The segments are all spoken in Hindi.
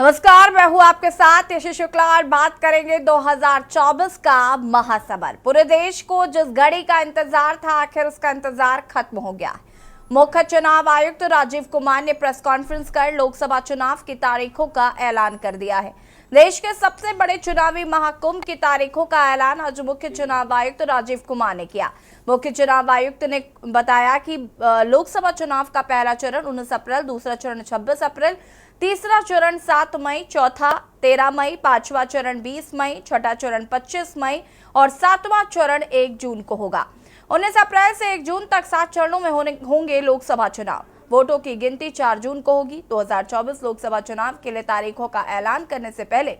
नमस्कार, मैं हूं आपके साथ यशी शुक्ला और बात करेंगे 2024 का महासमर। पूरे देश को जिस घड़ी का इंतजार था, आखिर उसका इंतजार खत्म हो गया। मुख्य चुनाव आयुक्त राजीव कुमार ने प्रेस कॉन्फ्रेंस कर लोकसभा चुनाव की तारीखों का ऐलान कर दिया है। देश के सबसे बड़े चुनावी महाकुंभ की तारीखों का ऐलान आज मुख्य चुनाव आयुक्त राजीव कुमार ने किया। मुख्य चुनाव आयुक्त ने बताया कि लोकसभा चुनाव का पहला चरण 19 अप्रैल, दूसरा चरण 26 अप्रैल, तीसरा चरण 7 मई, चौथा 13 मई, पांचवा चरण 20 मई, छठा चरण 25 मई और सातवां चरण 1 जून को होगा। 19 अप्रैल से 1 जून तक 7 चरणों में होंगे लोकसभा चुनाव। वोटों की गिनती 4 जून को होगी। 2024 लोकसभा चुनाव के लिए तारीखों का ऐलान करने से पहले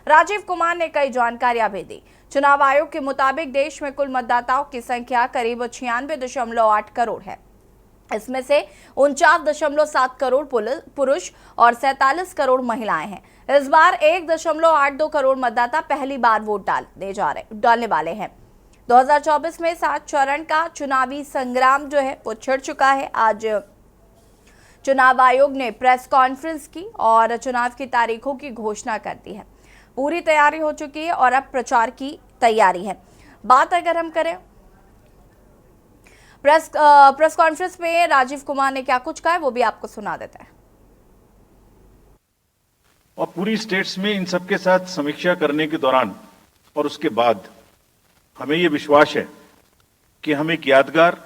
राजीव कुमार ने कई जानकारियां भी दी। चुनाव आयोग के मुताबिक देश में कुल मतदाताओं की संख्या करीब 96.8 करोड़ है। इसमें से 49.7 करोड़ पुरुष और 47 करोड़ महिलाएं हैं। इस बार 1.82 करोड़ मतदाता पहली बार वोट डालने वाले हैं। 2024 में 7 चरण का चुनावी संग्राम जो है वो छिड़ चुका है। आज चुनाव आयोग ने प्रेस कॉन्फ्रेंस की और चुनाव की तारीखों की घोषणा कर दी है। पूरी तैयारी हो चुकी है और अब प्रचार की तैयारी है। बात अगर हम करें प्रेस कॉन्फ्रेंस में राजीव कुमार ने क्या कुछ कहा है वो भी आपको सुना देते हैं। और पूरी स्टेट्स में इन सबके साथ समीक्षा करने के दौरान और उसके बाद हमें ये विश्वास है कि हम एक यादगार,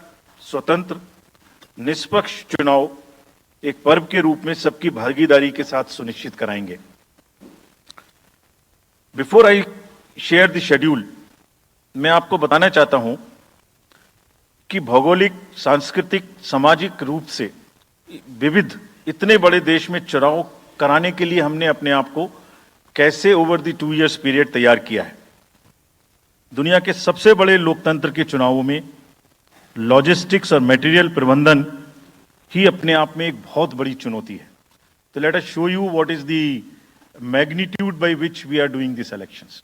स्वतंत्र, निष्पक्ष चुनाव एक पर्व के रूप में सबकी भागीदारी के साथ सुनिश्चित कराएंगे। Before I share the schedule, मैं आपको बताना चाहता हूं कि भौगोलिक, सांस्कृतिक, सामाजिक रूप से विविध इतने बड़े देश में चुनाव कराने के लिए हमने अपने आप को कैसे ओवर द 2 इयर्स पीरियड तैयार किया है। दुनिया के सबसे बड़े लोकतंत्र के चुनावों में लॉजिस्टिक्स और मटेरियल प्रबंधन ही अपने आप में एक बहुत बड़ी चुनौती है। तो let us show you what is the magnitude by which we are doing this elections.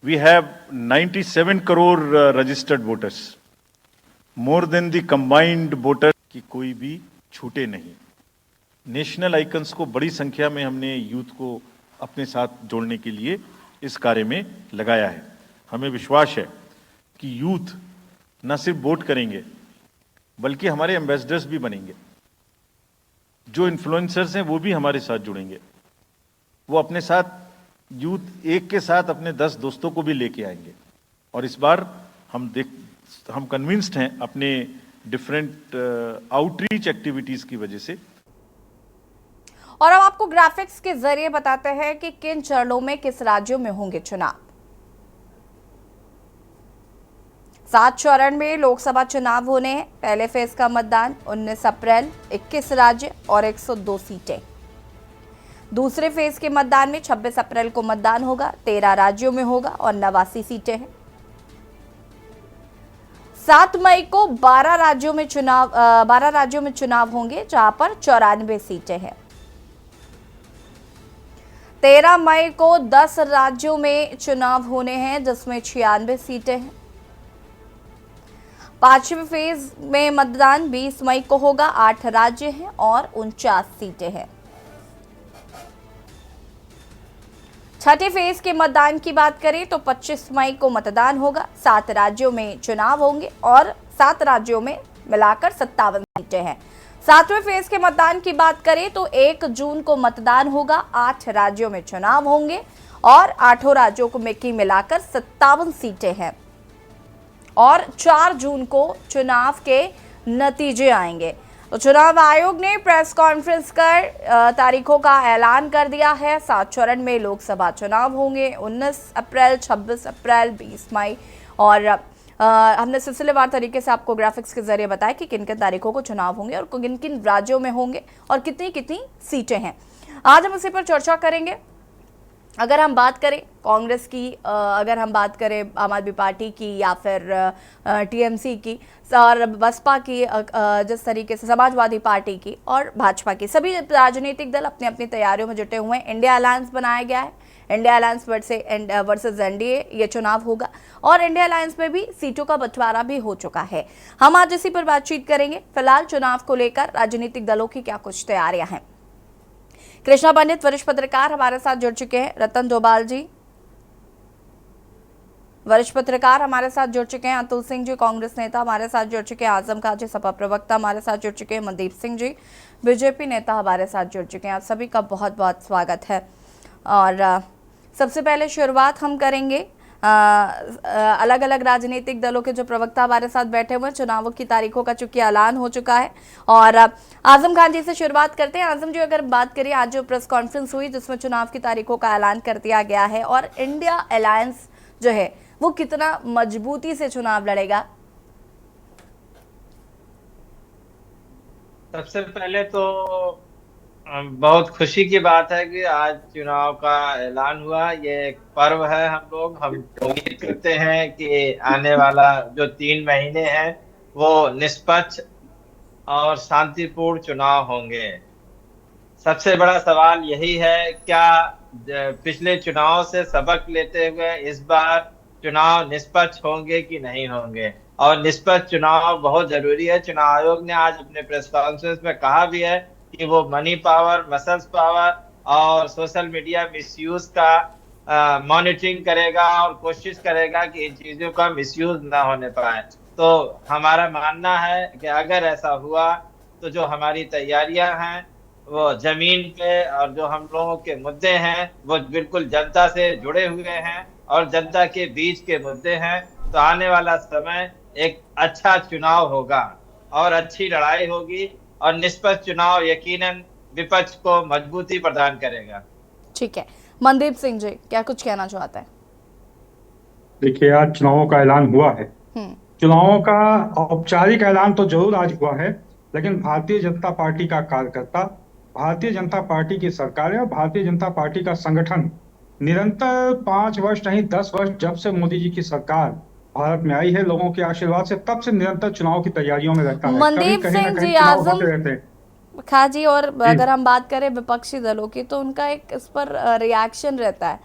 We have 97 crore registered voters, more than the combined voter की कोई भी छूटे नहीं। नेशनल आइकन्स को बड़ी संख्या में हमने यूथ को अपने साथ जोड़ने के लिए इस कार्य में लगाया है। हमें विश्वास है कि यूथ न सिर्फ वोट करेंगे बल्कि हमारे एम्बेसडर्स भी बनेंगे। जो इन्फ्लुएंसर्स हैं वो भी हमारे साथ जुड़ेंगे। वो अपने साथ यूथ एक के साथ अपने 10 दोस्तों को भी लेके आएंगे। और इस बार हम कन्विंस्ड हैं अपने डिफरेंट आउटरीच एक्टिविटीज की वजह से। और अब आपको ग्राफिक्स के जरिए बताते हैं कि किन चरणों में किस राज्यों में होंगे चुनाव। 7 चरण में लोकसभा चुनाव होने हैं। पहले फेज का मतदान 19 अप्रैल, 21 राज्य और 102 सीटें। दूसरे फेज के मतदान में 26 अप्रैल को मतदान होगा, 13 राज्यों में होगा और 89 सीटें हैं। 7 मई को 12 राज्यों में चुनाव होंगे जहां पर 94 सीटें हैं। 13 मई को 10 राज्यों में चुनाव होने हैं जिसमें 96 सीटें हैं। 5वें फेज में मतदान 20 मई को होगा, 8 राज्य हैं और 49 सीटें हैं। छठे फेज के मतदान की बात करें तो 25 मई को मतदान होगा, 7 राज्यों में चुनाव होंगे और 7 राज्यों में मिलाकर 57 सीटें हैं। 7वें फेज के मतदान की बात करें तो 1 जून को मतदान होगा, 8 राज्यों में चुनाव होंगे और 8 राज्यों को मिलाकर 57 सीटें हैं और 4 जून को चुनाव के नतीजे आएंगे। तो चुनाव आयोग ने प्रेस कॉन्फ्रेंस कर तारीखों का ऐलान कर दिया है। 7 चरण में लोकसभा चुनाव होंगे, 19 अप्रैल, 26 अप्रैल, 20 मई और हमने सिलसिलेवार तरीके से आपको ग्राफिक्स के जरिए बताया कि किन किन तारीखों को चुनाव होंगे और किन किन राज्यों में होंगे और कितनी कितनी सीटें हैं। आज हम इसी पर चर्चा करेंगे। अगर हम बात करें कांग्रेस की, अगर हम बात करें आम आदमी पार्टी की या फिर टीएमसी की और बसपा की, जिस तरीके से समाजवादी पार्टी की और भाजपा की, सभी राजनीतिक दल अपनी अपनी तैयारियों में जुटे हुए हैं। इंडिया अलायंस बनाया गया है। इंडिया अलायंस वर्सेस एनडीए ये चुनाव होगा और इंडिया अलायंस में भी सीटों का बंटवारा भी हो चुका है। हम आज इसी पर बातचीत करेंगे। फिलहाल चुनाव को लेकर राजनीतिक दलों की क्या कुछ तैयारियां हैं, कृष्णा पंडित वरिष्ठ पत्रकार हमारे साथ जुड़ चुके हैं, रतन डोभाल जी वरिष्ठ पत्रकार हमारे साथ जुड़ चुके हैं, अतुल सिंह जी कांग्रेस नेता हमारे साथ जुड़ चुके हैं, आजम खान जी सपा प्रवक्ता हमारे साथ जुड़ चुके हैं, मनदीप सिंह जी बीजेपी नेता हमारे साथ जुड़ चुके हैं। आप सभी का बहुत बहुत स्वागत है। और सबसे पहले शुरुआत हम करेंगे अलग अलग राजनीतिक दलों के जो प्रवक्ता हमारे साथ बैठे हुए हैं, चुनावों की तारीखों का चूंकि ऐलान हो चुका है। और आजम खान जी से शुरुआत करते हैं। आजम जी, अगर बात करें आज जो प्रेस कॉन्फ्रेंस हुई जिसमें चुनाव की तारीखों का ऐलान कर दिया गया है और इंडिया अलायंस जो है वो कितना मजबूती से चुनाव लड़ेगा? सबसे पहले तो बहुत खुशी की बात है कि आज चुनाव का ऐलान हुआ। ये एक पर्व है। हम उम्मीद करते हैं कि आने वाला जो 3 महीने हैं वो निष्पक्ष और शांतिपूर्ण चुनाव होंगे। सबसे बड़ा सवाल यही है, क्या पिछले चुनाव से सबक लेते हुए इस बार चुनाव निष्पक्ष होंगे कि नहीं होंगे। और निष्पक्ष चुनाव बहुत जरूरी है। चुनाव आयोग ने आज अपने प्रेस कॉन्फ्रेंस में कहा भी है कि वो मनी पावर, मसल्स पावर और सोशल मीडिया मिसयूज का मॉनिटरिंग करेगा और कोशिश करेगा कि इन चीजों का मिसयूज ना होने पाए। तो हमारा मानना है कि अगर ऐसा हुआ तो जो हमारी तैयारियां हैं वो जमीन पे और जो हम लोगों के मुद्दे हैं वो बिल्कुल जनता से जुड़े हुए हैं और जनता के बीच के मुद्दे हैं। तो आने वाला समय एक अच्छा चुनाव होगा और अच्छी लड़ाई होगी और निष्पक्ष चुनाव यकीनन विपक्ष को मजबूती प्रदान करेगा। ठीक है, मनदीप सिंह जी क्या कुछ कहना चाहते हैं? देखिए, आज चुनावों का ऐलान हुआ है। चुनावों का औपचारिक ऐलान तो जरूर आज हुआ है, लेकिन भारतीय जनता पार्टी का कार्यकर्ता, भारतीय जनता पार्टी की सरकार और भारतीय जनता पार्टी का संगठन निरंतर 5 वर्ष नहीं 10 वर्ष जब से मोदी जी की सरकार भारत में आई है, लोगों के आशीर्वाद से तब से निरंतर चुनाव की तैयारियों में रहता है। मनदीप सिंह जी, आजम खान जी, और अगर हम बात करें विपक्षी दलों की तो उनका एक इस पर रिएक्शन रहता है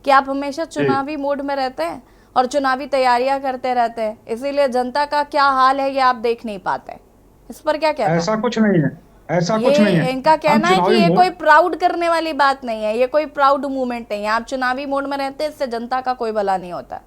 कि आप हमेशा चुनावी मोड में रहते हैं और चुनावी तैयारियां करते रहते हैं, इसीलिए जनता का क्या हाल है ये आप देख नहीं पाते। इस पर क्या कहना है? ऐसा कुछ नहीं है, ऐसा कुछ नहीं है। इनका कहना है कि ये कोई प्राउड करने वाली बात नहीं है, ये कोई प्राउड मूवमेंट नहीं है। आप चुनावी मोड में रहते हैं, इससे जनता का कोई भला नहीं होता।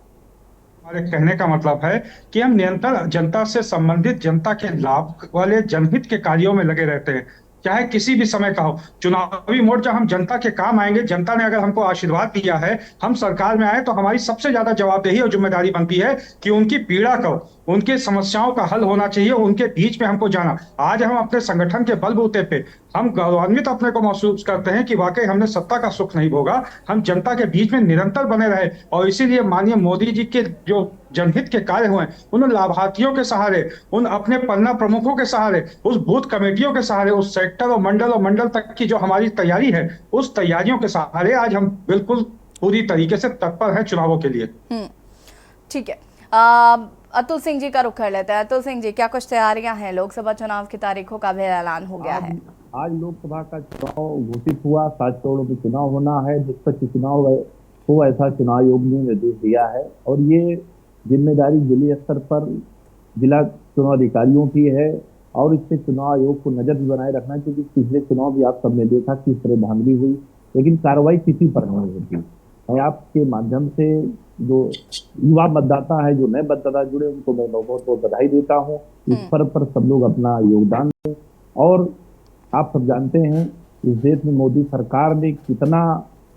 हमारे कहने का मतलब है कि हम निरंतर जनता से संबंधित, जनता के लाभ वाले जनहित के कार्यों में लगे रहते हैं, चाहे किसी भी समय का हो। चुनावी मोड जब हम जनता के काम आएंगे, जनता ने अगर हमको आशीर्वाद दिया है, हम सरकार में आए, तो हमारी सबसे ज्यादा जवाबदेही और जिम्मेदारी बनती है कि उनकी पीड़ा को, उनके समस्याओं का हल होना चाहिए, उनके बीच में हमको जाना। आज हम अपने संगठन के बलबूते पे हम गौरवान्वित अपने को महसूस करते हैं कि वाकई हमने सत्ता का सुख नहीं भोगा, हम जनता के बीच में निरंतर बने रहे। और इसीलिए माननीय मोदी जी के जो जनहित के कार्य हुए, उन लाभार्थियों के सहारे, उन अपने पन्ना प्रमुखों के सहारे, उस बूथ कमेटियों के सहारे, उस सेक्टर और मंडल तक की जो हमारी तैयारी है, उस तैयारियों के सहारे आज हम बिल्कुल पूरी तरीके से तत्पर हैं चुनावों के लिए। ठीक है, अतुल सिंह जी का रुख कर लेते हैं। अतुल सिंह जी, क्या कुछ तैयारियां हैं? लोकसभा चुनाव की तारीखों का भी ऐलान हो गया है। आज लोकसभा का चुनाव घोषित हुआ। 7 करोड़ में चुनाव होना है, निष्पक्ष चुनाव हो, ऐसा चुनाव आयोग ने निर्देश दिया है। और ये जिम्मेदारी जिले स्तर पर जिला चुनाव अधिकारियों की है और इससे चुनाव आयोग को नजर भी बनाए रखना, क्योंकि पिछले चुनाव भी आप सबने देखा किस तरह धांधली हुई, लेकिन कार्रवाई किसी पर नहीं होती। मैं आपके माध्यम से जो युवा मतदाता है, जो नए मतदाता जुड़े, उनको मैं बहुत बहुत बधाई देता हूँ। इस पर्व पर सब लोग अपना योगदान दें। और आप सब जानते हैं इस देश में मोदी सरकार ने कितना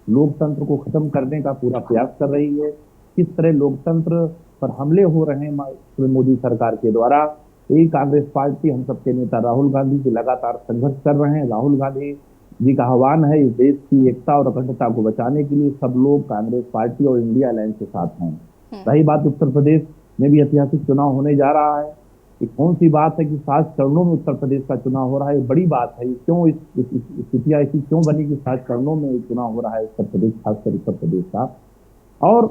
लोकतंत्र को खत्म करने का पूरा प्रयास कर रही है, किस तरह लोकतंत्र पर हमले हो रहे हैं मोदी सरकार के द्वारा। यही कांग्रेस पार्टी, हम सबके नेता राहुल गांधी जी लगातार संघर्ष कर रहे हैं। राहुल गांधी जी का आह्वान है इस देश की एकता और अखंडता को बचाने के लिए सब लोग कांग्रेस पार्टी और इंडिया अलायंस के साथ हैं। रही बात उत्तर प्रदेश में भी ऐतिहासिक चुनाव होने जा रहा है। ये कौन सी बात है कि 7 चरणों में उत्तर प्रदेश का चुनाव हो रहा है, बड़ी बात है। क्यों इस स्थितियां ऐसी क्यों बनी कि 7 चरणों में चुनाव हो रहा है उत्तर प्रदेश, खासकर उत्तर प्रदेश का। और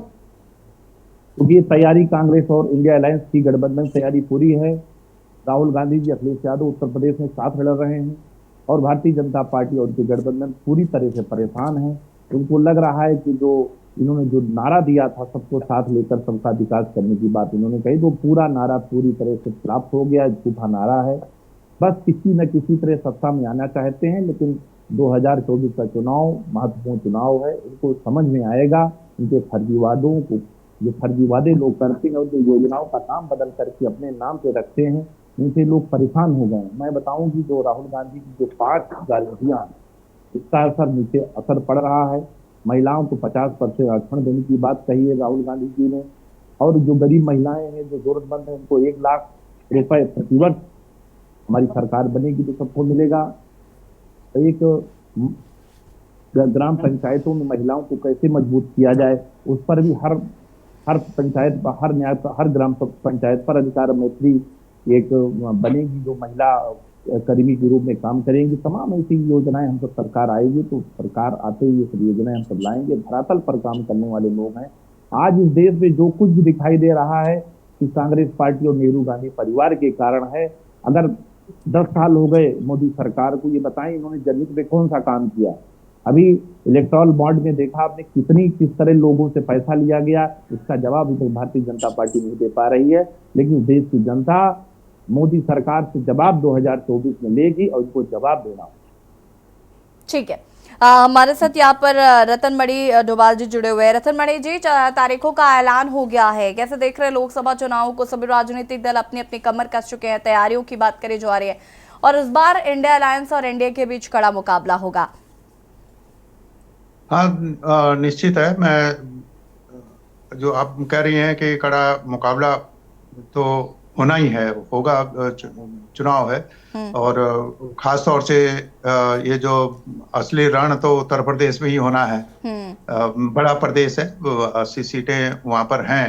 क्योंकि तैयारी कांग्रेस और इंडिया अलायंस की गठबंधन तैयारी पूरी है। राहुल गांधी जी, अखिलेश यादव उत्तर प्रदेश में साथ लड़ रहे हैं और भारतीय जनता पार्टी और उनकी गठबंधन पूरी तरह से परेशान है। उनको लग रहा है कि जो इन्होंने जो नारा दिया था सबको साथ लेकर सबका विकास करने की बात इन्होंने कही, तो पूरा नारा पूरी तरह से प्राप्त हो गया, झूठा नारा है। बस किसी न किसी तरह सत्ता में आना चाहते हैं, लेकिन 2024 का चुनाव महत्वपूर्ण चुनाव है। उनको समझ में आएगा उनके फर्जीवादों को, जो फर्जीवादे लोग करते हैं और जो योजनाओं का नाम बदल करके अपने नाम पे रखते हैं, इनसे लोग परेशान हो गए। मैं बताऊं कि जो राहुल गांधी की जो 5 गारंटियां, इसका असर नीचे असर पड़ रहा है। महिलाओं को 50% आरक्षण देने की बात कही है राहुल गांधी जी ने, और जो गरीब महिलाएं हैं, जो जरूरतमंद है, उनको 1 लाख रुपए प्रतिवर्ष हमारी सरकार बनेगी तो सबको मिलेगा। एक ग्राम पंचायतों में महिलाओं को कैसे मजबूत किया जाए, उस पर भी हर पंचायत, हर ग्राम पंचायत पर अधिकार मैत्री एक बनेगी, जो महिला कर्मी के रूप में काम करेंगी। तमाम ऐसी योजनाएं हम सब, सरकार आएगी तो सरकार आते ही ये सब योजनाएं हम सब लाएंगे। धरातल पर काम करने वाले लोग हैं। आज इस देश में जो कुछ भी दिखाई दे रहा है कि कांग्रेस पार्टी और नेहरू गांधी परिवार के कारण है। अगर 10 साल हो गए मोदी सरकार को, ये बताएं इन्होंने जनहित में कौन सा काम किया? अभी इलेक्टोरल बॉन्ड में देखा आपने किस तरह लोगों से पैसा लिया गया, इसका जवाब अभी तक भारतीय जनता पार्टी नहीं दे पा रही है। लेकिन देश की जनता मोदी सरकार से जवाब 2024 में लेगी और उनको जवाब देना। ठीक है, हमारे साथ यहाँ पर रतन मणि डोभाल जी जुड़े हुए हैं। रतन मणि जी, तारीखों का ऐलान हो गया है, कैसे देख रहे हैं लोकसभा चुनाव को? सभी राजनीतिक दल अपनी अपनी कमर कस चुके हैं, तैयारियों की बात करी जा रही है, और इस बार इंडिया अलायंस और एनडीए के बीच कड़ा मुकाबला होगा। हाँ, निश्चित है। मैं जो आप कह रही हैं कि कड़ा मुकाबला तो होना ही है, होगा, चुनाव है। और खास तौर से ये जो असली रण तो उत्तर प्रदेश में ही होना है। बड़ा प्रदेश है, 80 सीटें वहां पर हैं,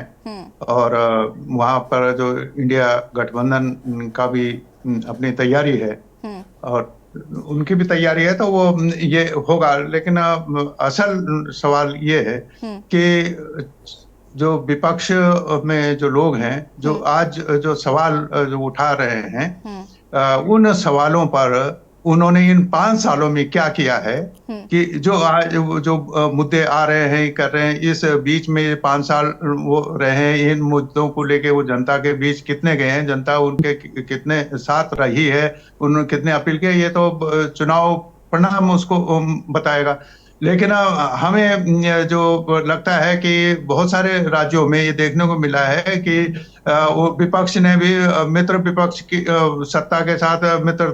और वहां पर जो इंडिया गठबंधन का भी अपनी तैयारी है और उनकी भी तैयारी है, तो वो ये होगा। लेकिन असल सवाल ये है कि जो विपक्ष में जो लोग हैं, जो आज जो सवाल जो उठा रहे हैं, उन सवालों पर उन्होंने इन 5 सालों में क्या किया है कि जो आज जो मुद्दे आ रहे हैं, कर रहे हैं, इस बीच में 5 साल वो रहे हैं, इन मुद्दों को लेके वो जनता के बीच कितने गए हैं, जनता उनके कितने साथ रही है, उन्होंने कितने अपील किए, ये तो चुनाव परिणाम उसको बताएगा। लेकिन हमें जो लगता है कि बहुत सारे राज्यों में ये देखने को मिला है कि वो विपक्ष ने भी मित्र विपक्ष की सत्ता के साथ मित्र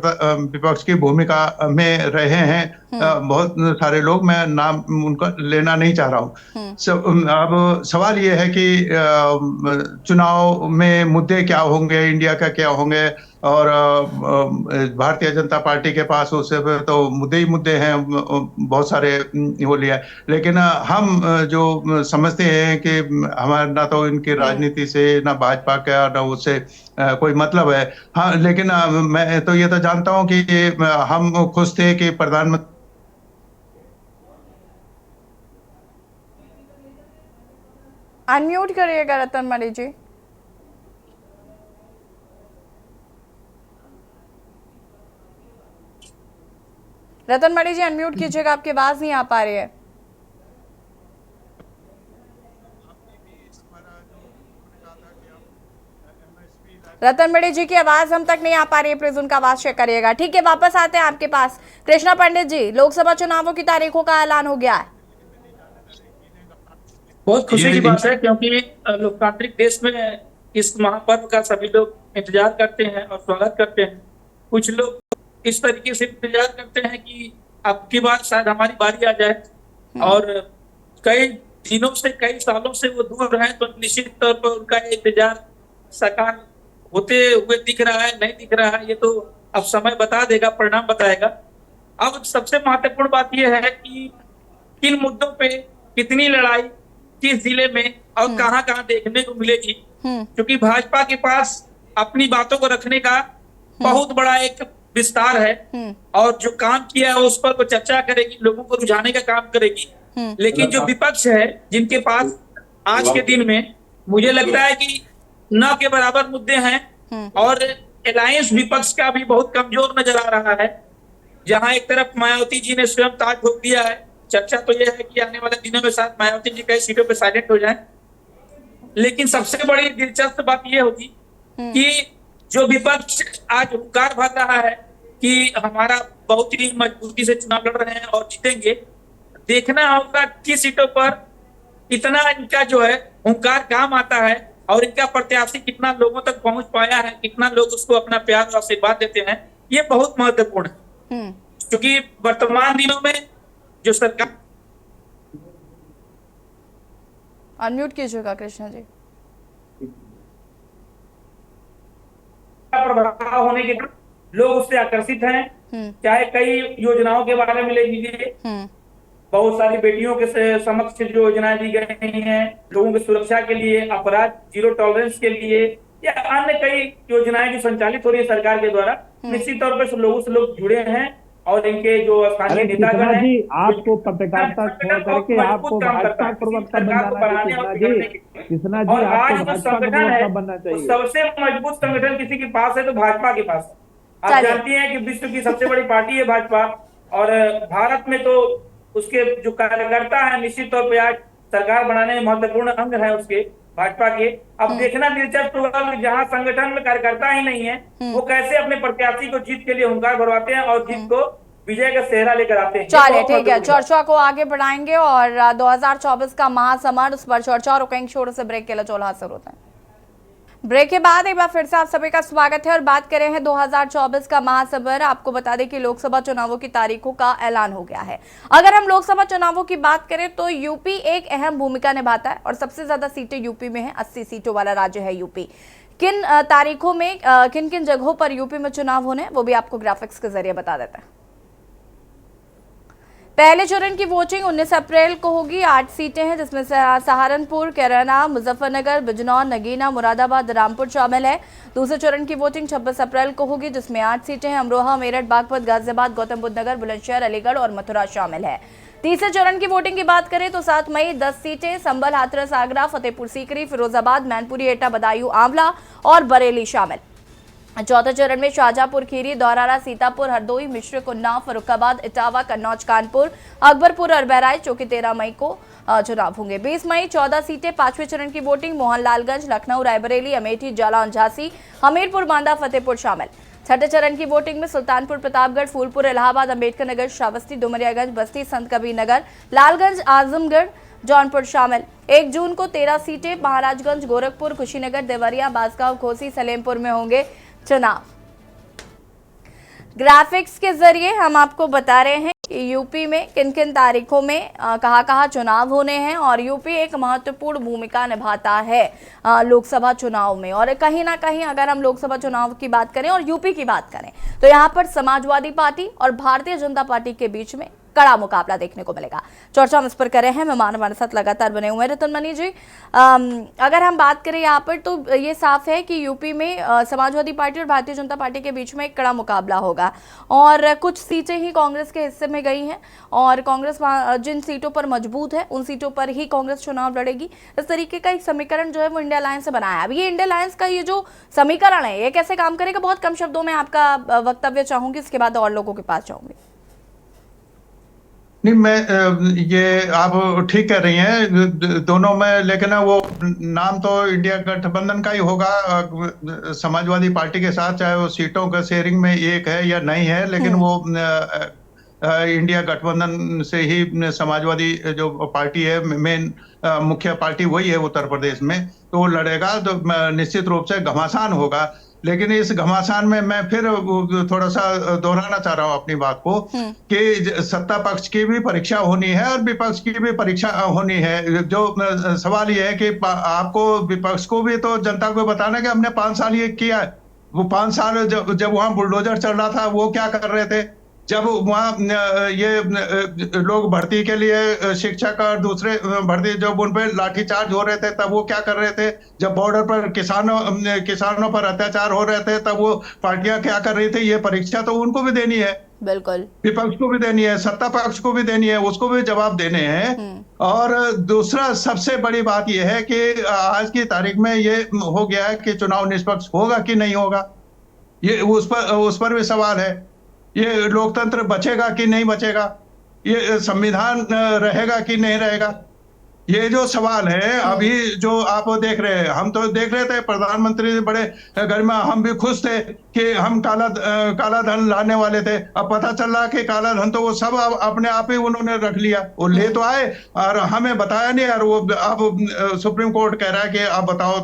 विपक्ष की भूमिका में रहे हैं बहुत सारे लोग। मैं नाम उनका लेना नहीं चाह रहा हूँ। अब सवाल ये है कि चुनाव में मुद्दे क्या होंगे, इंडिया का क्या होंगे, और भारतीय जनता पार्टी के पास उससे तो मुद्दे ही मुद्दे हैं, बहुत सारे वो लिया। लेकिन हम जो समझते हैं कि हमारा ना तो इनकी राजनीति से, ना भाजपा का, ना उससे कोई मतलब है। हाँ, लेकिन मैं तो ये तो जानता हूँ कि हम खुश थे कि प्रधानमंत्री अनम्यूट करिएगा रतन मणि जी। रतन मणि जी अनम्यूट कीजिएगा, आपकी आवाज नहीं आ पा रही है। रतन मणि जी की आवाज हम तक नहीं आ पा रही है, प्लीज उनका आवाज चेक करिएगा। ठीक है, वापस आते हैं आपके पास। कृष्णा पंडित जी, लोकसभा चुनावों की तारीखों का ऐलान हो गया है। बहुत खुशी की बात है, क्योंकि लोकतांत्रिक देश में इस महापर्व का सभी लोग इंतजार करते हैं और स्वागत करते हैं। कुछ लोग इस तरीके से इंतजार करते हैं कि अब की बार शायद हमारी बारी आ जाए, और कई दिनों से, कई सालों से वो दूर हैं, तो निश्चित तौर पर उनका इंतजार साकार होते हुए दिख रहा है, नहीं दिख रहा है, ये तो अब समय बता देगा, परिणाम बताएगा। अब सबसे महत्वपूर्ण बात यह है कि किन मुद्दों पे कितनी लड़ाई किस जिले में और कहां देखने को मिलेगी, क्योंकि भाजपा के पास अपनी बातों को रखने का बहुत बड़ा एक विस्तार है, और जो काम किया है उस पर वो चर्चा करेगी, लोगों को रुझाने का काम करेगी। लेकिन जो विपक्ष है, जिनके पास आज के दिन में मुझे लगता है कि न के बराबर मुद्दे हैं, और अलायंस विपक्ष का भी बहुत कमजोर नजर आ रहा है। जहां एक तरफ मायावती जी ने स्वयं ताज ठोक दिया है, चर्चा तो यह है कि आने वाले दिनों में शायद मायावती जी कई सीटों पे साइलेंट हो जाएं। लेकिन सबसे बड़ी दिलचस्प बात यह होगी कि जो विपक्ष आज हुंकार भर रहा है कि हमारा बहुत ही मजबूती से चुनाव लड़ रहे हैं और जीतेंगे। देखना होगा किस सीटों पर इतना इनका जो है हुंकार काम आता है और इनका प्रत्याशी कितना लोगों तक पहुंच पाया है, कितना लोग उसको अपना प्यार और आशीर्वाद देते हैं, ये बहुत महत्वपूर्ण है। क्योंकि वर्तमान दिनों में जो सरकार अनम्यूट कीजिएगा कृष्णा जी। प्रभाव होने के कारण लोग उससे आकर्षित हैं। चाहे कई योजनाओं के बारे में ले लीजिए, बहुत सारी बेटियों के समक्ष जो योजनाएं दी गई हैं, लोगों की सुरक्षा के लिए, अपराध जीरो टॉलरेंस के लिए, या अन्य कई योजनाएं जो संचालित हो रही है सरकार के द्वारा, निश्चित तौर पर लोगों से लोग जुड़े हैं और इनके जो स्थानीय नेतागण हैं, आपको पत्रकारिता छोड़ करके आपको भाजपा प्रवक्ता बनना चाहिए। कृष्णा जी, आपको भाजपा प्रवक्ता बनना चाहिए। सबसे मजबूत संगठन किसी के पास है तो भाजपा के पास। आप जानती हैं कि विश्व की सबसे बड़ी पार्टी है भाजपा, और भारत में तो उसके जो कार्यकर्ता है निश्चित तौर पर आज सरकार बनाने में महत्वपूर्ण अंग है उसके भाजपा के। अब देखना दिलचस्प होगा कि जहां संगठन में कार्यकर्ता ही नहीं है, वो कैसे अपने प्रत्याशी को जीत के लिए हुंकार भरवाते हैं और जीत को विजय का सेहरा लेकर आते हैं। चलिए ठीक है, चर्चा को आगे बढ़ाएंगे और 2024 का महासमर, उस पर चर्चा रुकेंगे। छोटे से ब्रेक के लिए चोला हाजिर होता है। ब्रेक के बाद एक बार फिर से आप सभी का स्वागत है और बात करें हैं 2024 का महासमर। आपको बता दें कि लोकसभा चुनावों की तारीखों का ऐलान हो गया है। अगर हम लोकसभा चुनावों की बात करें तो यूपी एक अहम भूमिका निभाता है और सबसे ज्यादा सीटें यूपी में है। 80 सीटों वाला राज्य है यूपी। किन तारीखों में किन किन जगहों पर यूपी में चुनाव होने, वो भी आपको ग्राफिक्स के जरिए बता देते हैं। पहले चरण की वोटिंग 19 अप्रैल को होगी। 8 सीटें हैं जिसमें सहारनपुर, कैराना, मुजफ्फरनगर, बिजनौर, नगीना, मुरादाबाद, रामपुर शामिल है। दूसरे चरण की वोटिंग 26 अप्रैल को होगी जिसमें 8 सीटें हैं। अमरोहा, मेरठ, बागपत, गाजियाबाद, गौतम बुद्ध नगर, बुलंदशहर, अलीगढ़ और मथुरा शामिल है। तीसरे चरण की वोटिंग की बात करें तो 7 मई 10 सीटें, संभल, हाथरस, आगरा, फतेहपुर सीकरी, फिरोजाबाद, मैनपुरी, एटा, बदायूं, आंवला और बरेली शामिल। चौथे चरण में शाहजहांपुर, खीरी, दौरारा, सीतापुर, हरदोई, मिश्रिक, उन्नाव, फर्रुखाबाद, इटावा, कन्नौज, कानपुर, अकबरपुर और बहराइच, जो कि 13 मई को चुनाव होंगे। 20 मई 14 सीटें, 5वें चरण की वोटिंग मोहनलालगंज, लखनऊ, रायबरेली, अमेठी, जालौन, झांसी, हमीरपुर, बांदा, फतेहपुर शामिल। छठे चरण की वोटिंग में सुल्तानपुर, प्रतापगढ़, फूलपुर, इलाहाबाद, अम्बेडकर नगर, श्रावस्ती, डुमरियागंज, बस्ती, संत कबीर नगर, लालगंज, आजमगढ़, जौनपुर शामिल। 1 जून को 13 सीटें, महाराजगंज, गोरखपुर, कुशीनगर, देवरिया, बांसगांव, घोसी, सलेमपुर में होंगे चुनाव। ग्राफिक्स के जरिए हम आपको बता रहे हैं कि यूपी में किन किन तारीखों में कहां चुनाव होने हैं और यूपी एक महत्वपूर्ण भूमिका निभाता है लोकसभा चुनाव में। और कहीं ना कहीं अगर हम लोकसभा चुनाव की बात करें और यूपी की बात करें तो यहाँ पर समाजवादी पार्टी और भारतीय जनता पार्टी के बीच में कड़ा मुकाबला देखने को मिलेगा। चर्चा हम इस पर कर रहे हैं। मेहमान हमारे साथ लगातार बने हुए हैं। रतन मनी जी, अगर हम बात करें यहाँ पर तो ये साफ है कि यूपी में समाजवादी पार्टी और भारतीय जनता पार्टी के बीच में एक कड़ा मुकाबला होगा और कुछ सीटें ही कांग्रेस के हिस्से में गई हैं और कांग्रेस जिन सीटों पर मजबूत है उन सीटों पर ही कांग्रेस चुनाव लड़ेगी। इस तरीके का एक समीकरण जो है वो इंडिया अलायंस से बनाया है। अब ये इंडिया अलायंस का ये जो समीकरण है ये कैसे काम करेगा, बहुत कम शब्दों में आपका वक्तव्य चाहूंगी, इसके बाद और लोगों के पास जाऊंगी। नहीं, मैं ये आप ठीक कह रही हैं दोनों में, लेकिन वो नाम तो इंडिया गठबंधन का ही होगा समाजवादी पार्टी के साथ, चाहे वो सीटों का शेयरिंग में एक है या नहीं है, लेकिन वो इंडिया गठबंधन से ही समाजवादी जो पार्टी है, मेन मुख्य पार्टी वही है उत्तर प्रदेश में, तो वो लड़ेगा तो निश्चित रूप से घमासान होगा। लेकिन इस घमासान में मैं फिर थोड़ा सा दोहराना चाह रहा हूं अपनी बात को कि सत्ता पक्ष की भी परीक्षा होनी है और विपक्ष की भी परीक्षा होनी है। जो सवाल ये है कि आपको विपक्ष को भी तो जनता को बताना कि हमने 5 साल ये किया है। वो 5 साल जब वहां बुलडोजर चल रहा था वो क्या कर रहे थे, जब वहाँ ये लोग भर्ती के लिए शिक्षक और दूसरे भर्ती जब उन पर लाठीचार्ज हो रहे थे तब वो क्या कर रहे थे, जब बॉर्डर पर किसानों पर अत्याचार हो रहे थे तब वो पार्टियां क्या कर रही थी। ये परीक्षा तो उनको भी देनी है, बिल्कुल विपक्ष को भी देनी है, सत्ता पक्ष को भी देनी है, उसको भी जवाब देने हैं। और दूसरा सबसे बड़ी बात यह है कि आज की तारीख में ये हो गया है कि चुनाव निष्पक्ष होगा कि नहीं होगा, ये उस पर भी सवाल है। ये लोकतंत्र बचेगा कि नहीं बचेगा, ये संविधान रहेगा कि नहीं रहेगा, ये जो सवाल है अभी जो आप देख रहे हैं, हम तो देख रहे थे प्रधानमंत्री बड़े घर में, हम भी खुश थे कि हम काला धन लाने वाले थे। अब पता चल रहा कि काला धन तो वो सब अपने आप ही उन्होंने रख लिया। वो ले तो आए और हमें बताया नहीं यार। वो अब सुप्रीम कोर्ट कह रहा है कि आप बताओ,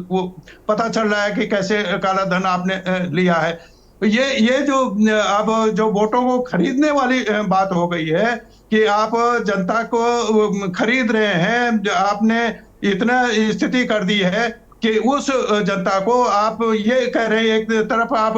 वो पता चल रहा है कि कैसे काला धन आपने लिया है। ये जो अब जो वोटों को खरीदने वाली बात हो गई है कि आप जनता को खरीद रहे हैं, आपने इतना स्थिति कर दी है कि उस जनता को आप ये कह रहे हैं, एक तरफ आप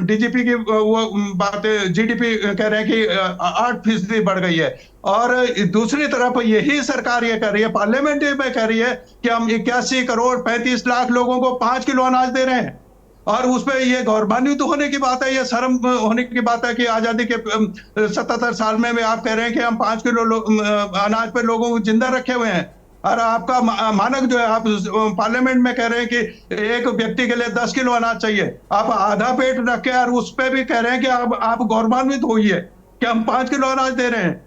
डीजीपी की वो बात, जीडीपी कह रहे हैं कि 8% बढ़ गई है, और दूसरी तरफ यही सरकार ये कह रही है, पार्लियामेंट में कह रही है कि हम 81 करोड़ 35 लाख लोगों को 5 किलो अनाज दे रहे हैं। और उसमें ये गौरवान्वित होने की बात है, ये शर्म होने की बात है कि आजादी के 77 साल में आप कह रहे हैं कि हम 5 किलो अनाज पे लोगों को जिंदा रखे हुए हैं। और आपका मानक जो है, आप पार्लियामेंट में कह रहे हैं कि एक व्यक्ति के लिए 10 किलो अनाज चाहिए, आप आधा पेट रख के और उस पे भी कह रहे हैं कि आप गौरवान्वित होइए कि हम 5 किलो अनाज दे रहे हैं।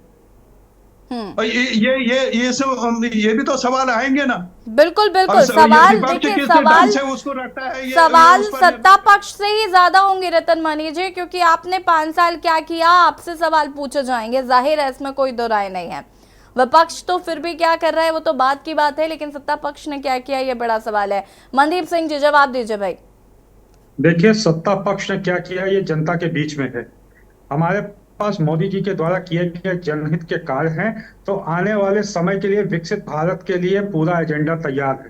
ये सब ये भी तो सवाल आएंगे ना। बिल्कुल बिल्कुल। सवाल देखिए, सवाल से उसको रखता है, सवाल सत्ता पक्ष से ही ज्यादा होंगे रतन मानी जी, क्योंकि आपने 5 साल क्या किया, आपसे सवाल पूछे जाएंगे, जाहिर है इसमें कोई दो राय नहीं है। विपक्ष तो फिर भी क्या कर रहा है वो तो बात की बात है, लेकिन सत्ता पक्ष ने क्या किया ये बड़ा सवाल है। मनदीप सिंह जी जवाब दीजिए भाई। देखिए, सत्ता पक्ष ने क्या किया ये जनता के बीच में है। हमारे पास मोदी जी के द्वारा किए गए जनहित के कार्य हैं, तो आने वाले समय के लिए विकसित भारत के लिए पूरा एजेंडा तैयार है।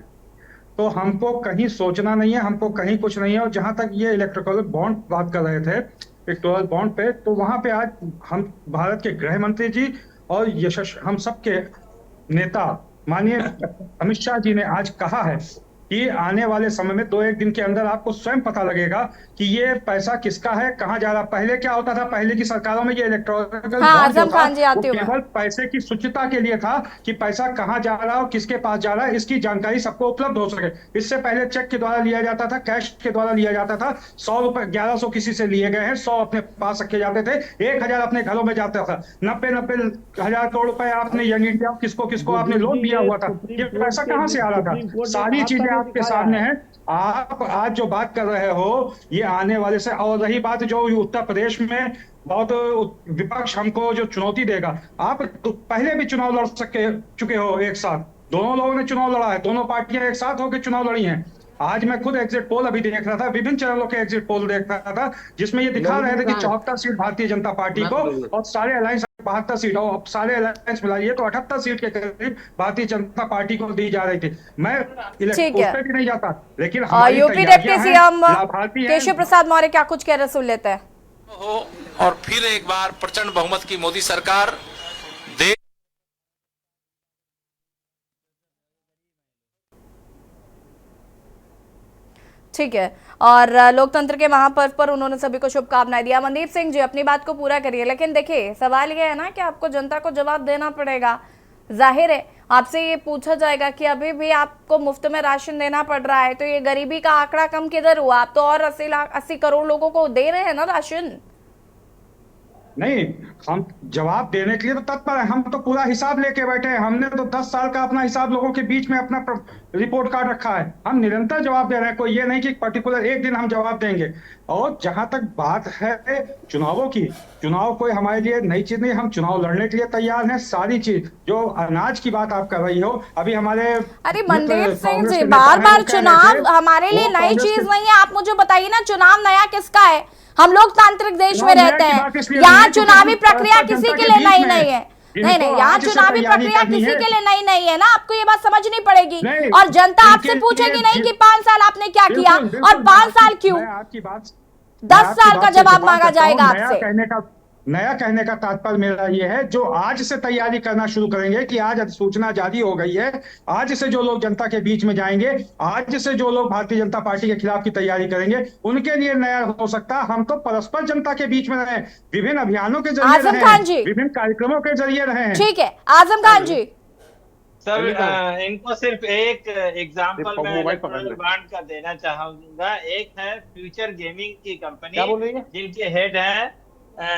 तो हमको कहीं सोचना नहीं है, हमको कहीं कुछ नहीं है। और जहां तक ये इलेक्ट्रिकल बॉन्ड बात कर रहे थे, इलेक्टोरल बॉन्ड पे, तो वहां पे आज हम भारत के गृह मंत्री जी और हम सबके नेता माननीय अमित शाह जी ने आज कहा है कि आने वाले समय में 2-1 दिन के अंदर आपको स्वयं पता लगेगा कि ये पैसा किसका है, कहां जा रहा। पहले क्या होता था, पहले की सरकारों में ये इलेक्ट्रॉनिक आजम खान जी आती हूं केवल पैसे की शुचिता के लिए था कि पैसा कहां जा रहा है और किसके पास जा रहा है, इसकी जानकारी सबको उपलब्ध हो सके। इससे पहले चेक के द्वारा लिया जाता था, कैश के द्वारा लिया जाता था। 100 रुपए 1100 किसी से लिए गए हैं, 100 अपने पास रखे जाते थे, 1000 अपने घरों में जाता था। 90 हजार करोड़ रुपए आपने यंग इंडिया किसको किसको आपने लोन दिया हुआ था, ये पैसा कहां से आ रहा था। सारी चीजें आपके सामने है। आप आज जो बात कर रहे हो ये आने वाले से, और रही बात जो उत्तर प्रदेश में बहुत विपक्ष हमको जो चुनौती देगा, आप तो पहले भी चुनाव लड़ चुके हो एक साथ, दोनों लोगों ने चुनाव लड़ा है, दोनों पार्टियां एक साथ होकर चुनाव लड़ी हैं। आज मैं खुद एग्जिट पोल अभी देख रहा था, विभिन्न चैनलों के एग्जिट पोल देख रहा था, जिसमें ये दिखा रहे थे कि 74 सीट भारतीय जनता पार्टी को और सारे अलायंस 72 सीट, और सारे अलायंस मिलाइए तो 78 सीट के करीब भारतीय जनता पार्टी को दी जा रही थी। मैं इलेक्शन भी नहीं जाता, लेकिन UP deputy CM Keshav Prasad Maurya क्या कुछ कह रहे सुन लेते हैं। हो और फिर एक बार प्रचंड बहुमत की मोदी सरकार देश ठीक है, और लोकतंत्र के महापर्व पर उन्होंने सभी को शुभकामनाएं दिया। मनदीप सिंह जी अपनी बात को पूरा करिए, लेकिन देखिए सवाल ये है ना कि आपको जनता को जवाब देना पड़ेगा। जाहिर है आपसे ये पूछा जाएगा कि अभी भी आपको मुफ्त में राशन देना पड़ रहा है, तो ये गरीबी का आंकड़ा कम किधर हुआ? आप तो और 80 करोड़ लोगों को दे रहे हैं ना राशन। नहीं, हम जवाब देने के लिए तो तत्पर है, हम तो पूरा हिसाब लेके बैठे हैं। हमने तो 10 साल का अपना हिसाब लोगों के बीच में अपना रिपोर्ट कार्ड रखा है। हम निरंतर जवाब दे रहे हैं, कोई ये नहीं कि पर्टिकुलर एक दिन हम जवाब देंगे। और जहां तक बात है चुनावों की, चुनाव कोई हमारे लिए नई चीज नहीं, हम चुनाव लड़ने के लिए तैयार हैं। सारी चीज जो अनाज की बात आप कर रही हो, अभी हमारे अरे मनदीप सिंह जी बार बार चुनाव हमारे लिए नई चीज नहीं है। आप मुझे बताइए ना, चुनाव नया किसका है? हम लोकतांत्रिक देश में रहते हैं, यहाँ चुनावी प्रक्रिया किसी के लिए नई नहीं है। नहीं, यहाँ चुनावी प्रक्रिया किसी के लिए नई नहीं है ना, आपको ये बात समझनी पड़ेगी। और जनता आपसे पूछेगी नहीं कि 5 साल आपने क्या किया और 5 साल क्यों, 10 साल का जवाब मांगा जाएगा आपसे। नया कहने का तात्पर्य मेरा ये है, जो आज से तैयारी करना शुरू करेंगे कि आज अधिसूचना जारी हो गई है, आज से जो लोग जनता के बीच में जाएंगे, आज से जो लोग भारतीय जनता पार्टी के खिलाफ की तैयारी करेंगे, उनके लिए नया हो सकता है। हम तो परस्पर जनता के बीच में रहे, विभिन्न अभियानों के जरिए रहे, विभिन्न कार्यक्रमों के जरिए रहे हैं। ठीक है आजम खान जी। सर इनको सिर्फ एक एग्जांपल मैं बांट का देना चाहूंगा। एक है फ्यूचर गेमिंग की कंपनी जिनके हेड है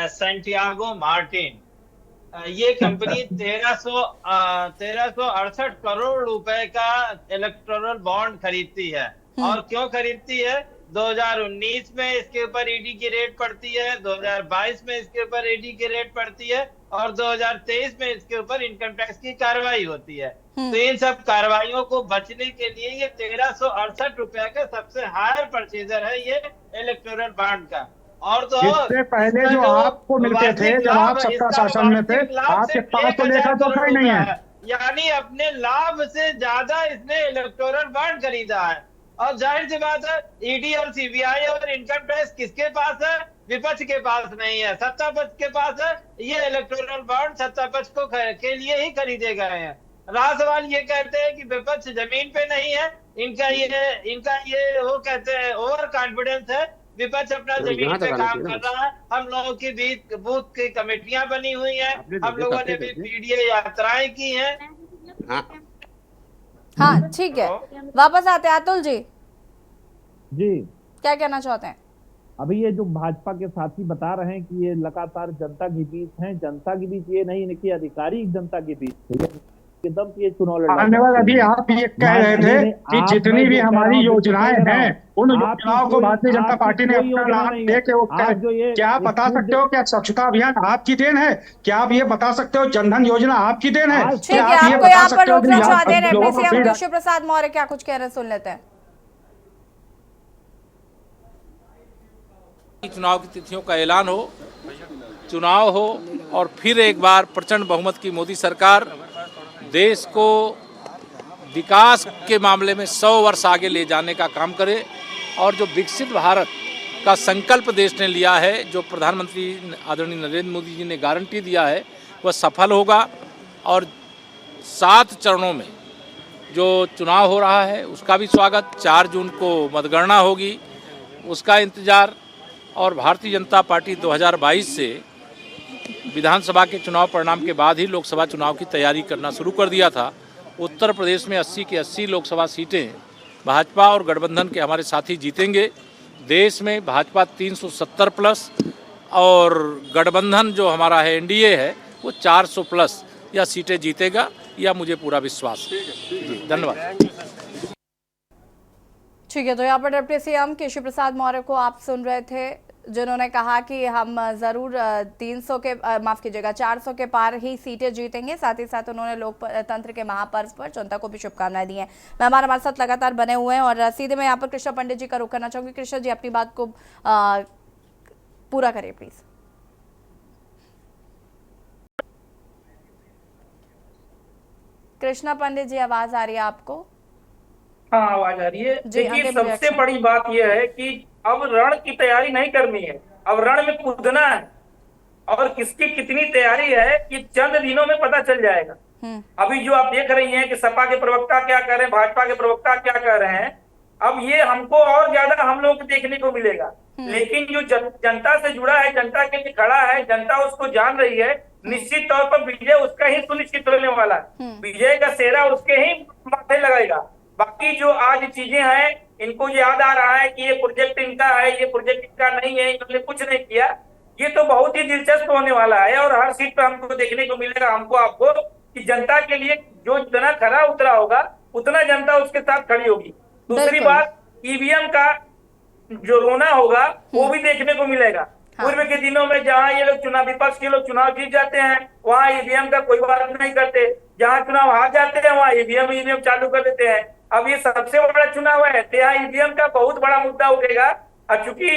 सैंटियागो मार्टिन। ये कंपनी 1368 करोड़ रुपए का इलेक्टोरल बॉन्ड खरीदती है। और क्यों खरीदती है? 2019 में इसके ऊपर ईडी की रेड पड़ती है, 2022 में इसके ऊपर ईडी की रेड पड़ती है और 2023 में इसके ऊपर इनकम टैक्स की कार्रवाई होती है। तो इन सब कार्रवाइयों को बचने के लिए ये 1368 रुपए का सबसे हायर परचेजर है ये इलेक्टोरल बॉन्ड का। और तो इससे पहले जो आपको मिलते थे जब आप सत्ता शासन में थे, आपके पास तो लेखा तो कोई नहीं है। यानी अपने लाभ से ज्यादा इसने इलेक्टोरल बॉन्ड खरीदा है। और जाहिर सी बात है, ईडी और सीबीआई और इनकम टैक्स किसके पास है? विपक्ष के पास नहीं है, सत्ता पक्ष के पास है। ये इलेक्टोरल बॉन्ड सत्ता पक्ष को के लिए ही खरीदे गए हैं। रहा सवाल ये कहते हैं कि विपक्ष जमीन पे नहीं है, इनका ये वो कहते हैं ओवर कॉन्फिडेंस है। विपक्ष अपना जमीन पे काम कर रहा है। हम लोगों की बीच बूथ की कमेटियां बनी हुई हैं, हम लोगों ने भी पीडीए यात्राएं की हैं। हाँ ठीक है, वापस आते हैं अतुल जी, जी क्या कहना चाहते हैं? अभी ये जो भाजपा के साथी बता रहे हैं कि ये लगातार जनता के बीच हैं, जनता के बीच ये नहीं कि आधिकारिक जनता के बीच एकदम ये चुनाव लड़ा। धन्यवाद। अभी आप ये कह रहे थे कि जितनी भी हमारी योजनाएं हैं उन योजनाओं को भारतीय जनता पार्टी ने अपना नाम दे के वो क्या आप बता सकते हो? क्या स्वच्छता अभियान आपकी देन है? क्या आप ये बता सकते हो जनधन योजना आपकी देन है? ठीक है, आपको यहाँ पर रोकना चाहते हैं डिप्टी सीएम केशव प्रसाद मौर्य क्या कुछ कह रहे हैं, सुन लेते हैं। चुनाव की तिथियों का ऐलान हो, चुनाव हो और फिर एक बार प्रचंड बहुमत की मोदी सरकार देश को विकास के मामले में 100 वर्ष आगे ले जाने का काम करे और जो विकसित भारत का संकल्प देश ने लिया है, जो प्रधानमंत्री आदरणीय नरेंद्र मोदी जी ने गारंटी दिया है, वह सफल होगा। और 7 चरणों में जो चुनाव हो रहा है उसका भी स्वागत। 4 जून को मतगणना होगी, उसका इंतजार। और भारतीय जनता पार्टी 2022 से विधानसभा के चुनाव परिणाम के बाद ही लोकसभा चुनाव की तैयारी करना शुरू कर दिया था। उत्तर प्रदेश में 80 की 80 लोकसभा सीटें भाजपा और गठबंधन के हमारे साथी जीतेंगे। देश में भाजपा 370 प्लस और गठबंधन जो हमारा है एनडीए है वो 400 प्लस या सीटें जीतेगा, या मुझे पूरा विश्वास है। धन्यवाद। ठीक है, तो यहाँ पर डिप्टी सीएम केशव प्रसाद मौर्य को आप सुन रहे थे, जिन्होंने कहा कि हम जरूर 300 के 400 के पार ही सीटें जीतेंगे। साथ ही साथ उन्होंने लोकतंत्र के महापर्व पर जनता को भी शुभकामनाएं दी हैं। मेहमान हमारे साथ लगातार बने हुए हैं और सीधे मैं यहाँ पर कृष्णा पंडित जी का रुख करना चाहूंगी। कृष्णा जी अपनी बात को पूरा करिए प्लीज। कृष्णा पंडित जी, आवाज आ रही है आपको? हाँ, आवाज आ रही है। देखिए, सबसे बड़ी बात यह है कि अब रण की तैयारी नहीं करनी है, अब रण में कूदना है। और किसकी कितनी तैयारी है कि चंद दिनों में पता चल जाएगा। अभी जो आप देख रही हैं कि सपा के प्रवक्ता क्या कह रहे हैं, भाजपा के प्रवक्ता क्या कह रहे हैं, अब ये हमको और ज्यादा हम लोग को देखने को मिलेगा। लेकिन जो जनता से जुड़ा है, जनता के लिए खड़ा है, जनता उसको जान रही है, निश्चित तौर पर विजय उसका ही सुनिश्चित होने वाला है। विजय का सेहरा उसके ही माथे लगाएगा। बाकी जो आज चीजें हैं, इनको याद आ रहा है कि ये प्रोजेक्ट इनका है, ये प्रोजेक्ट इनका नहीं है, इन्होंने कुछ नहीं किया। ये तो बहुत ही दिलचस्प होने वाला है और हर सीट पर हमको देखने को मिलेगा, हमको आपको, कि जनता के लिए जो जितना खरा उतरा होगा उतना जनता उसके साथ खड़ी होगी। दूसरी बात, ईवीएम का जो रोना होगा वो भी देखने को मिलेगा। पूर्व के दिनों में जहाँ ये लोग चुनाव, विपक्ष के लोग चुनाव जीत जाते हैं, वहाँ ईवीएम का कोई बात नहीं करते। जहाँ चुनाव हार जाते हैं वहाँ ईवीएम चालू कर देते हैं। अब ये सबसे बड़ा चुनाव है तो यहाँ ईवीएम का बहुत बड़ा मुद्दा उठेगा। और चूंकि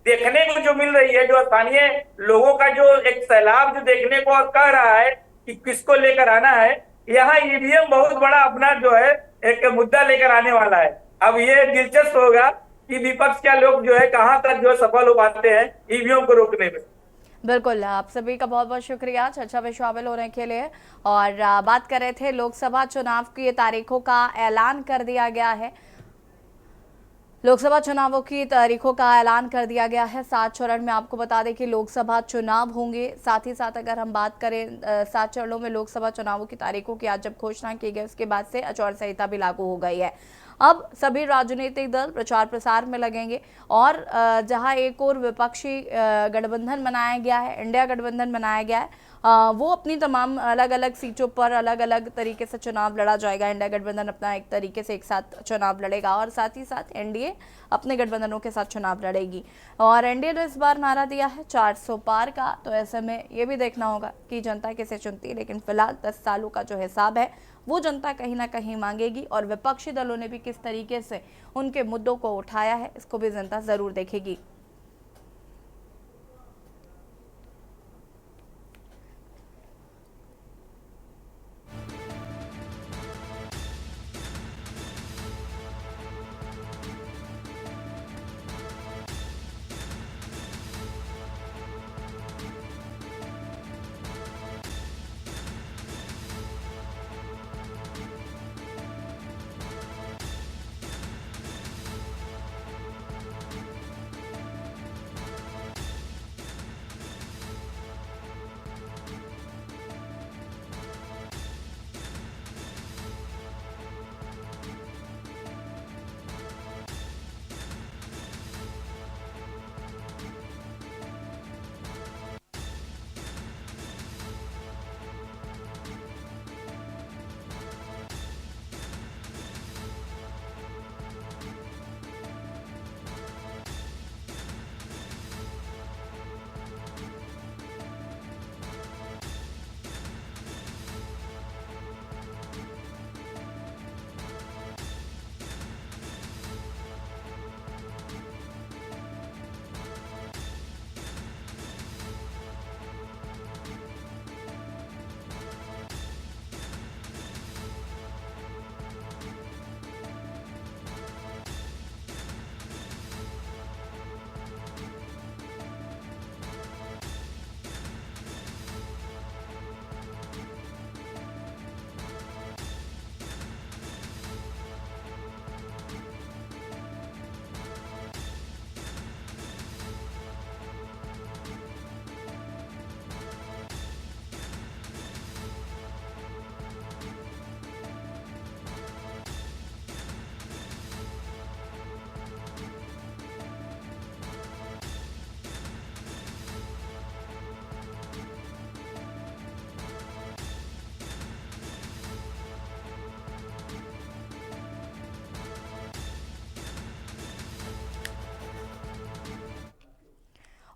देखने को जो मिल रही है, जो स्थानीय लोगों का जो एक सैलाब जो देखने को और कह रहा है कि किसको लेकर आना है, यहाँ ईवीएम बहुत बड़ा अपना जो है एक मुद्दा लेकर आने वाला है। अब ये दिलचस्प होगा कि विपक्ष के लोग जो है कहाँ तक जो सफल हो पाते हैं ईवीएम को रोकने में। बिल्कुल, आप सभी का बहुत बहुत शुक्रिया चर्चा में शामिल होने के लिए। और बात कर रहे थे लोकसभा चुनाव की तारीखों का ऐलान कर दिया गया है। लोकसभा चुनावों की तारीखों का ऐलान कर दिया गया है। 7 चरण में आपको बता दें कि लोकसभा चुनाव होंगे। साथ ही साथ अगर हम बात करें 7 चरणों में लोकसभा चुनावों की तारीखों की आज जब घोषणा की गई उसके बाद से आचार संहिता भी लागू हो गई है। अब सभी राजनीतिक दल प्रचार प्रसार में लगेंगे और जहां एक और विपक्षी गठबंधन बनाया गया है, इंडिया गठबंधन बनाया गया है वो अपनी तमाम अलग अलग सीटों पर अलग अलग तरीके से चुनाव लड़ा जाएगा। इंडिया गठबंधन अपना एक तरीके से एक साथ चुनाव लड़ेगा और साथ ही साथ एनडीए अपने गठबंधनों के साथ चुनाव लड़ेगी। और एनडीए ने इस बार नारा दिया है 400 पार का, तो ऐसे में ये भी देखना होगा कि जनता किसे चुनती है। लेकिन फिलहाल 10 सालों का जो हिसाब है वो जनता कहीं ना कहीं मांगेगी और विपक्षी दलों ने भी किस तरीके से उनके मुद्दों को उठाया है इसको भी जनता जरूर देखेगी।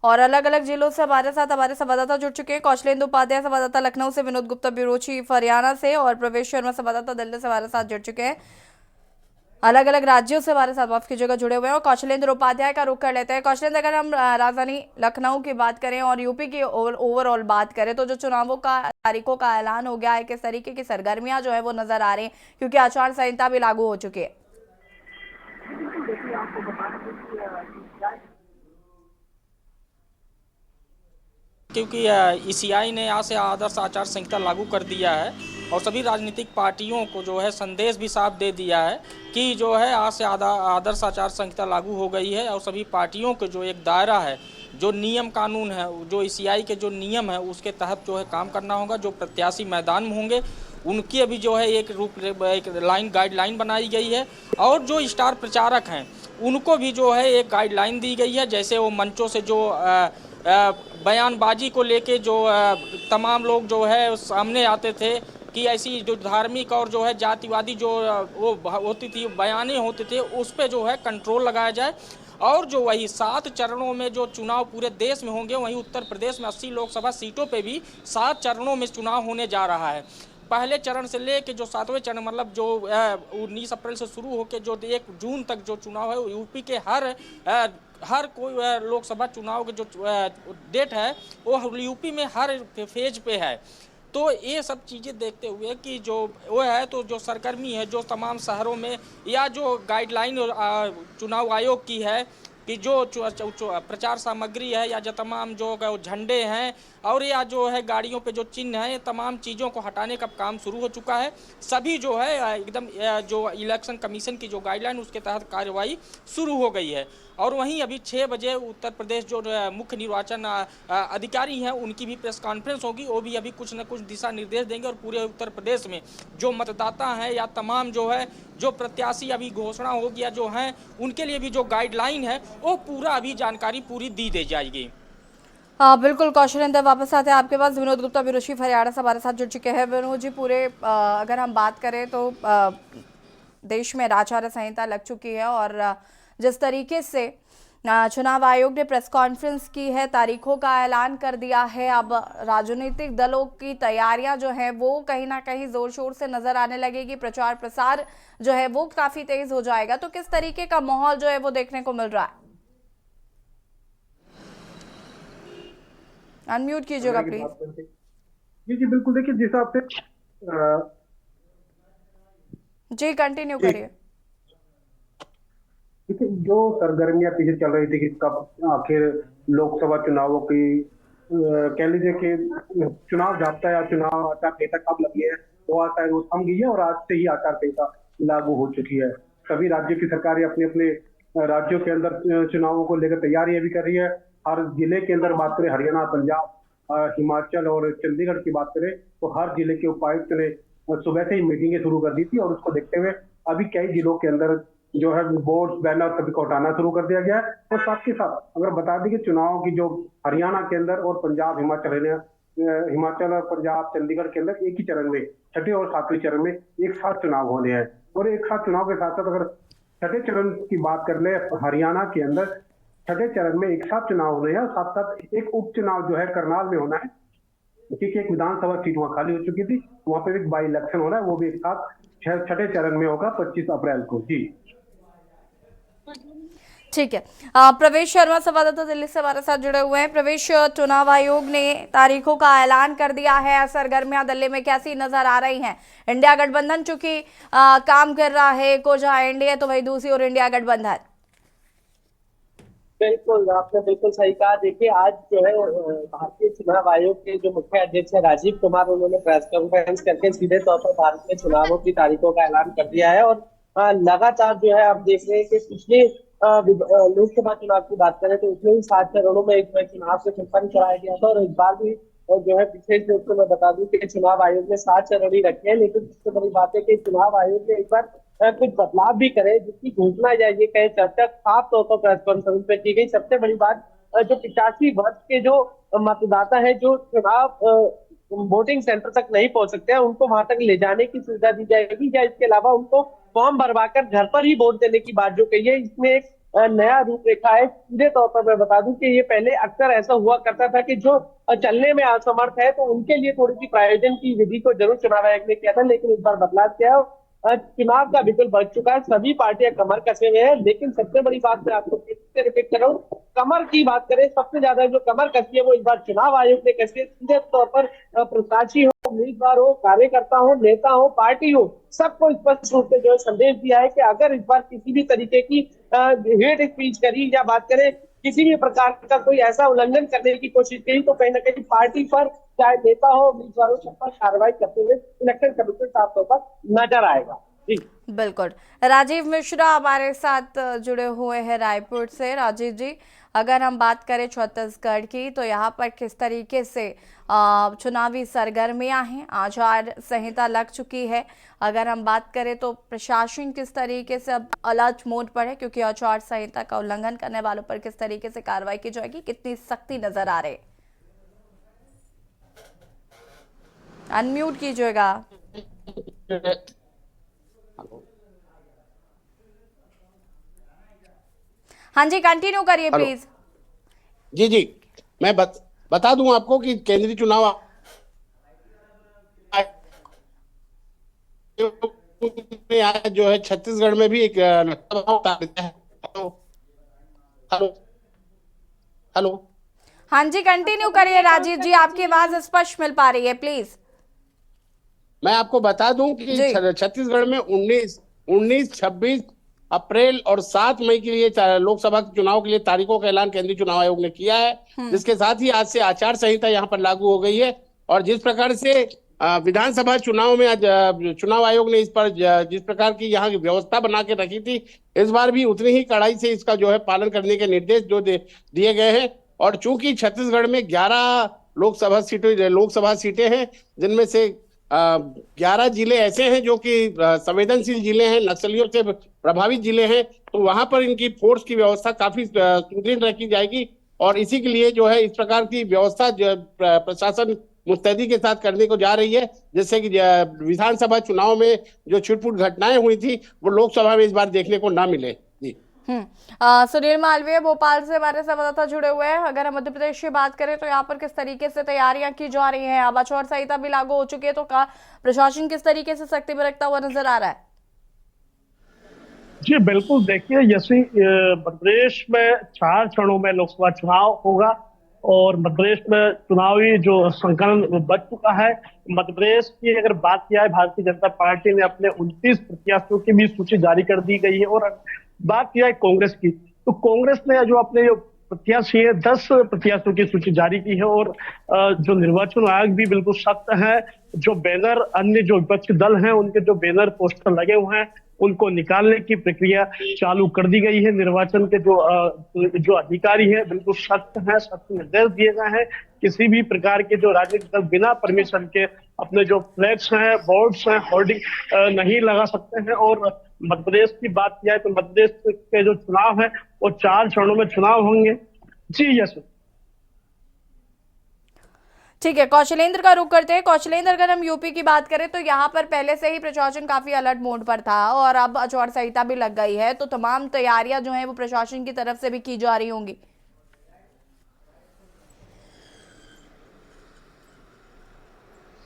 और अलग अलग जिलों से हमारे साथ हमारे संवाददाता जुड़ चुके हैं। कौशलेंद्र उपाध्याय संवाददाता लखनऊ से, विनोद गुप्ता ब्यूरो चीफ हरियाणा से और प्रवेश शर्मा संवाददाता दिल्ली से हमारे साथ जुड़ चुके हैं। अलग अलग राज्यों से हमारे साथ माफ की जगह जुड़े हुए हैं और कौशलेंद्र उपाध्याय का रुख कर लेते हैं। कौशलेंद्र, अगर हम राजधानी लखनऊ की बात करें और यूपी की ओवरऑल बात करें तो जो चुनावों का तारीखों का ऐलान हो गया है, किस तरीके की सरगर्मियां जो है वो नजर आ रही हैं, क्योंकि आचार संहिता भी लागू हो चुकी है। क्योंकि ईसीआई ने यहाँ से आदर्श आचार संहिता लागू कर दिया है और सभी राजनीतिक पार्टियों को जो है संदेश भी साफ दे दिया है कि जो है आज से आदर्श आचार संहिता लागू हो गई है और सभी पार्टियों के जो एक दायरा है, जो नियम कानून है, जो ईसीआई के जो नियम है उसके तहत जो है काम करना होगा। जो प्रत्याशी मैदान में होंगे उनकी अभी जो है एक लाइन गाइडलाइन बनाई गई है और जो स्टार प्रचारक हैं उनको भी जो है एक गाइडलाइन दी गई है। जैसे वो मंचों से जो बयानबाजी को लेके जो तमाम लोग जो है सामने आते थे कि ऐसी जो धार्मिक और जो है जातिवादी जो वो होती थी, बयानें होते थे, उस पे जो है कंट्रोल लगाया जाए। और जो वही 7 चरणों में जो चुनाव पूरे देश में होंगे, वहीं उत्तर प्रदेश में 80 लोकसभा सीटों पे भी 7 चरणों में चुनाव होने जा रहा है। पहले चरण से लेके जो 7वें चरण मतलब जो 19 अप्रैल से शुरू होकर जो 1 जून तक जो चुनाव है, यूपी के हर कोई लोकसभा चुनाव के जो डेट है वो यूपी में हर फेज पे है। तो ये सब चीज़ें देखते हुए कि जो वो है तो जो सरगर्मी है जो तमाम शहरों में या जो गाइडलाइन चुनाव आयोग की है कि जो प्रचार सामग्री है या जो तमाम जो झंडे हैं और या जो है गाड़ियों पे जो चिन्ह है, तमाम चीज़ों को हटाने का काम शुरू हो चुका है। सभी जो है एकदम जो इलेक्शन कमीशन की जो गाइडलाइन उसके तहत कार्रवाई शुरू हो गई है। और वहीं अभी 6 बजे उत्तर प्रदेश जो मुख्य निर्वाचन अधिकारी हैं उनकी भी प्रेस कॉन्फ्रेंस होगी। वो भी अभी कुछ न कुछ दिशा निर्देश देंगे और पूरे उत्तर प्रदेश में जो मतदाता हैं या तमाम जो है जो प्रत्याशी अभी घोषणा हो गया जो हैं उनके लिए भी जो गाइडलाइन है वो पूरा अभी जानकारी पूरी दी जाएगी। बिल्कुल कौशलेंद्र, वापस आते हैं आपके पास। विनोद गुप्ता ब्यूरो चीफ हरियाणा से हमारे साथ जुड़ चुके हैं। विनोद जी, पूरे अगर हम बात करें तो देश में आचार संहिता लग चुकी है और जिस तरीके से चुनाव आयोग ने प्रेस कॉन्फ्रेंस की है, तारीखों का ऐलान कर दिया है, अब राजनीतिक दलों की तैयारियां जो है वो कहीं ना कहीं जोर शोर से नजर आने लगेगी, प्रचार प्रसार जो है वो काफी तेज हो जाएगा। तो किस तरीके का माहौल जो है वो देखने को मिल रहा है? अनम्यूट कीजिएगा प्लीज। जी जी बिल्कुल, देखिए जिस हिसाब से जी कंटिन्यू करिए। देखिए जो सरगर्मियां पीछे चल रही थी कि कब आखिर लोकसभा चुनावों की कह लीजिए कि चुनाव जाब्ता या चुनाव आचार संहिता कब लगी है, वो आज शायद वो थम गई है और आज से ही आचार संहिता लागू हो चुकी है। सभी राज्यों की सरकारें अपने अपने राज्यों के अंदर चुनावों को लेकर तैयारियां भी कर रही है। हर जिले के अंदर बात करें, हरियाणा, पंजाब, हिमाचल और चंडीगढ़ की बात करें तो हर जिले के उपायुक्त ने सुबह से ही मीटिंगें शुरू कर दी थी और उसको देखते हुए अभी कई जिलों के अंदर जो है बोर्ड बैनर सभी को हटाना शुरू कर दिया गया है। और साथ के साथ अगर बता दें कि चुनाव की जो हरियाणा के अंदर और पंजाब, हिमाचल और पंजाब, चंडीगढ़ के अंदर एक ही चरण में, छठे और सातवें चरण में एक साथ चुनाव होने हैं। और एक साथ चुनाव के साथ साथ अगर छठे चरण की बात कर ले, हरियाणा के अंदर छठे चरण में एक साथ चुनाव होने हैं और साथ साथ एक उपचुनाव जो है करनाल में होना है, क्योंकि एक विधानसभा सीट वहां खाली हो चुकी थी, वहां पर एक बाई इलेक्शन हो रहा है, वो भी एक साथ छठे चरण में होगा 25 अप्रैल को। जी ठीक है। प्रवेश शर्मा संवाददाता दिल्ली से हमारे साथ जुड़े हुए हैं। प्रवेश, चुनाव आयोग ने तारीखों का ऐलान कर दिया है, सरगर्मियां दिल्ली में कैसी नजर आ रही हैं? इंडिया गठबंधन चूंकि काम कर रहा है, को जहां एनडीए तो वही दूसरी ओर इंडिया गठबंधन। बिल्कुल, आपने बिल्कुल सही कहा। देखिए आज जो है भारतीय चुनाव आयोग के जो मुख्य अध्यक्ष है राजीव कुमार, उन्होंने प्रेस कॉन्फ्रेंस करके सीधे तौर पर भारतीय चुनावों की तारीखों का ऐलान कर दिया है। और लगातार जो है आप देख रहे हैं कि पिछले लोकसभा चुनाव की बात करें तो उसमें भी 7 चरणों में एक चुनाव से संपन्न कराया गया था और इस बार भी जो है विशेष रूप से मैं बता दूं कि चुनाव आयोग ने 7 चरण ही रखे हैं। लेकिन सबसे बड़ी बात है कि चुनाव आयोग ने एक बार कुछ बदलाव भी करे, जिसकी घोषणा या ये कहे चर्चा साफ तौर पर प्रेस कॉन्फ्रेंस में की गई। सबसे बड़ी बात, जो 85 वर्ष के जो मतदाता है जो चुनाव वोटिंग सेंटर तक नहीं पहुंच सकते हैं, उनको वहां तक ले जाने की सुविधा दी जाएगी या इसके अलावा उनको फॉर्म भरवाकर घर पर ही वोट देने की बात जो कही है, इसमें एक नया रूपरेखा है। सीधे तौर पर मैं बता दूं कि ये पहले अक्सर ऐसा हुआ करता था कि जो चलने में असमर्थ है तो उनके लिए थोड़ी सी प्रायोजन की विधि को जरूर चुनाव आयोग ने किया था, लेकिन इस बार बदलाव किया है। चुनाव का बिल्कुल बढ़ चुका है, सभी पार्टियां कमर कसे हुए हैं। लेकिन सबसे बड़ी बात मैं आपको फिर से रिपीट कर रहा हूँ, कमर की बात करें, सबसे ज्यादा जो कमर कसी है वो इस बार चुनाव आयोग ने कसी है। सीधे तौर पर प्रत्याशी हो, उम्मीदवार हो, कार्यकर्ता हो, नेता हो, पार्टी हो, सबको स्पष्ट रूप से जो संदेश दिया है कि अगर इस बार किसी भी तरीके की हेट स्पीच करी या बात करें किसी भी प्रकार का कोई ऐसा उल्लंघन करने की कोशिश की तो कहीं ना कहीं पार्टी पर, चाहे नेता हो, उम्मीदवारों सब पर कार्रवाई करते हुए इलेक्शन कमीशन साफ तौर पर नजर आएगा। बिल्कुल। राजीव मिश्रा हमारे साथ जुड़े हुए हैं रायपुर से। राजीव जी, अगर हम बात करें छत्तीसगढ़ की तो यहाँ पर किस तरीके से चुनावी सरगर्मियां हैं, आचार संहिता लग चुकी है, अगर हम बात करें तो प्रशासन किस तरीके से अब अलर्ट मोड पर है, क्योंकि आचार संहिता का उल्लंघन करने वालों पर किस तरीके से कार्रवाई की जाएगी, कितनी सख्ती नजर आ रही है? अनम्यूट कीजिएगा। हाँ जी, कंटिन्यू करिए प्लीज। जी मैं बता दूं आपको कि केंद्रीय चुनाव आयोग जो है छत्तीसगढ़ में भी एक हेलो। हाँ जी, कंटिन्यू करिए राजीव जी, आपकी आवाज स्पष्ट मिल पा रही है, प्लीज। मैं आपको बता दूं कि छत्तीसगढ़ में 19, 26 अप्रैल और 7 मई के लिए लोकसभा के चुनाव के लिए तारीखों का ऐलान केंद्रीय चुनाव आयोग ने किया है, जिसके साथ ही आज से आचार संहिता यहाँ पर लागू हो गई है। और जिस प्रकार से विधानसभा चुनाव में आज चुनाव आयोग ने इस पर जिस प्रकार की यहाँ की व्यवस्था बना के रखी थी, इस बार भी उतनी ही कड़ाई से इसका जो है पालन करने के निर्देश जो दिए गए हैं। और चूंकि छत्तीसगढ़ में 11 लोकसभा सीटें हैं, जिनमें से 11 जिले ऐसे हैं जो कि संवेदनशील जिले हैं, नक्सलियों से प्रभावित जिले हैं, तो वहां पर इनकी फोर्स की व्यवस्था काफी सुदृढ़ रखी जाएगी। और इसी के लिए जो है इस प्रकार की व्यवस्था प्रशासन मुस्तैदी के साथ करने को जा रही है, जैसे कि विधानसभा चुनाव में जो छिटपुट घटनाएं हुई थी वो लोकसभा में इस बार देखने को ना मिले। जी सुनील मालवीय भोपाल से हमारे संवाददाता जुड़े हुए हैं। अगर हम मध्य प्रदेश की बात करें तो यहाँ पर किस तरीके से तैयारियां की जा रही हैं? अब आचार संहिता भी लागू हो चुकी है, तो प्रशासन किस तरीके से सख्ती बरतता हुआ नजर आ रहा है? जी बिल्कुल, देखिए जैसे मध्य प्रदेश में 4 चरणों में लोकसभा चुनाव होगा और मध्य प्रदेश में चुनावी जो संकलन बच चुका है। मध्य प्रदेश की अगर बात किया है, भारतीय जनता पार्टी ने अपने 29 प्रत्याशियों की भी सूची जारी कर दी गई है। और बात किया है कांग्रेस की, तो कांग्रेस ने जो अपने जो प्रत्याशी है 10 प्रत्याशियों की सूची जारी की है। और जो निर्वाचन आयोग भी बिल्कुल सख्त है, जो बैनर अन्य जो विपक्षी दल हैं उनके जो बैनर पोस्टर लगे हुए हैं उनको निकालने की प्रक्रिया चालू कर दी गई है। निर्वाचन के जो अधिकारी हैं बिल्कुल सख्त हैं, सख्त निर्देश दिए गए हैं। किसी भी प्रकार के जो राजनीतिक दल बिना परमिशन के अपने जो फ्लैग्स हैं, बोर्ड्स हैं, होर्डिंग नहीं लगा सकते हैं। और मध्य प्रदेश की बात किया है तो मध्य प्रदेश के जो चुनाव है वो 4 चरणों में चुनाव होंगे। जी यस, ठीक है। कौशलेंद्र का रुख करते हैं। कौशलेंद्र, अगर हम यूपी की बात करें तो यहाँ पर पहले से ही प्रशासन काफी अलर्ट मोड पर था और अब आचार संहिता भी लग गई है, तो तमाम तैयारियां जो हैं वो प्रशासन की तरफ से भी की जा रही होंगी।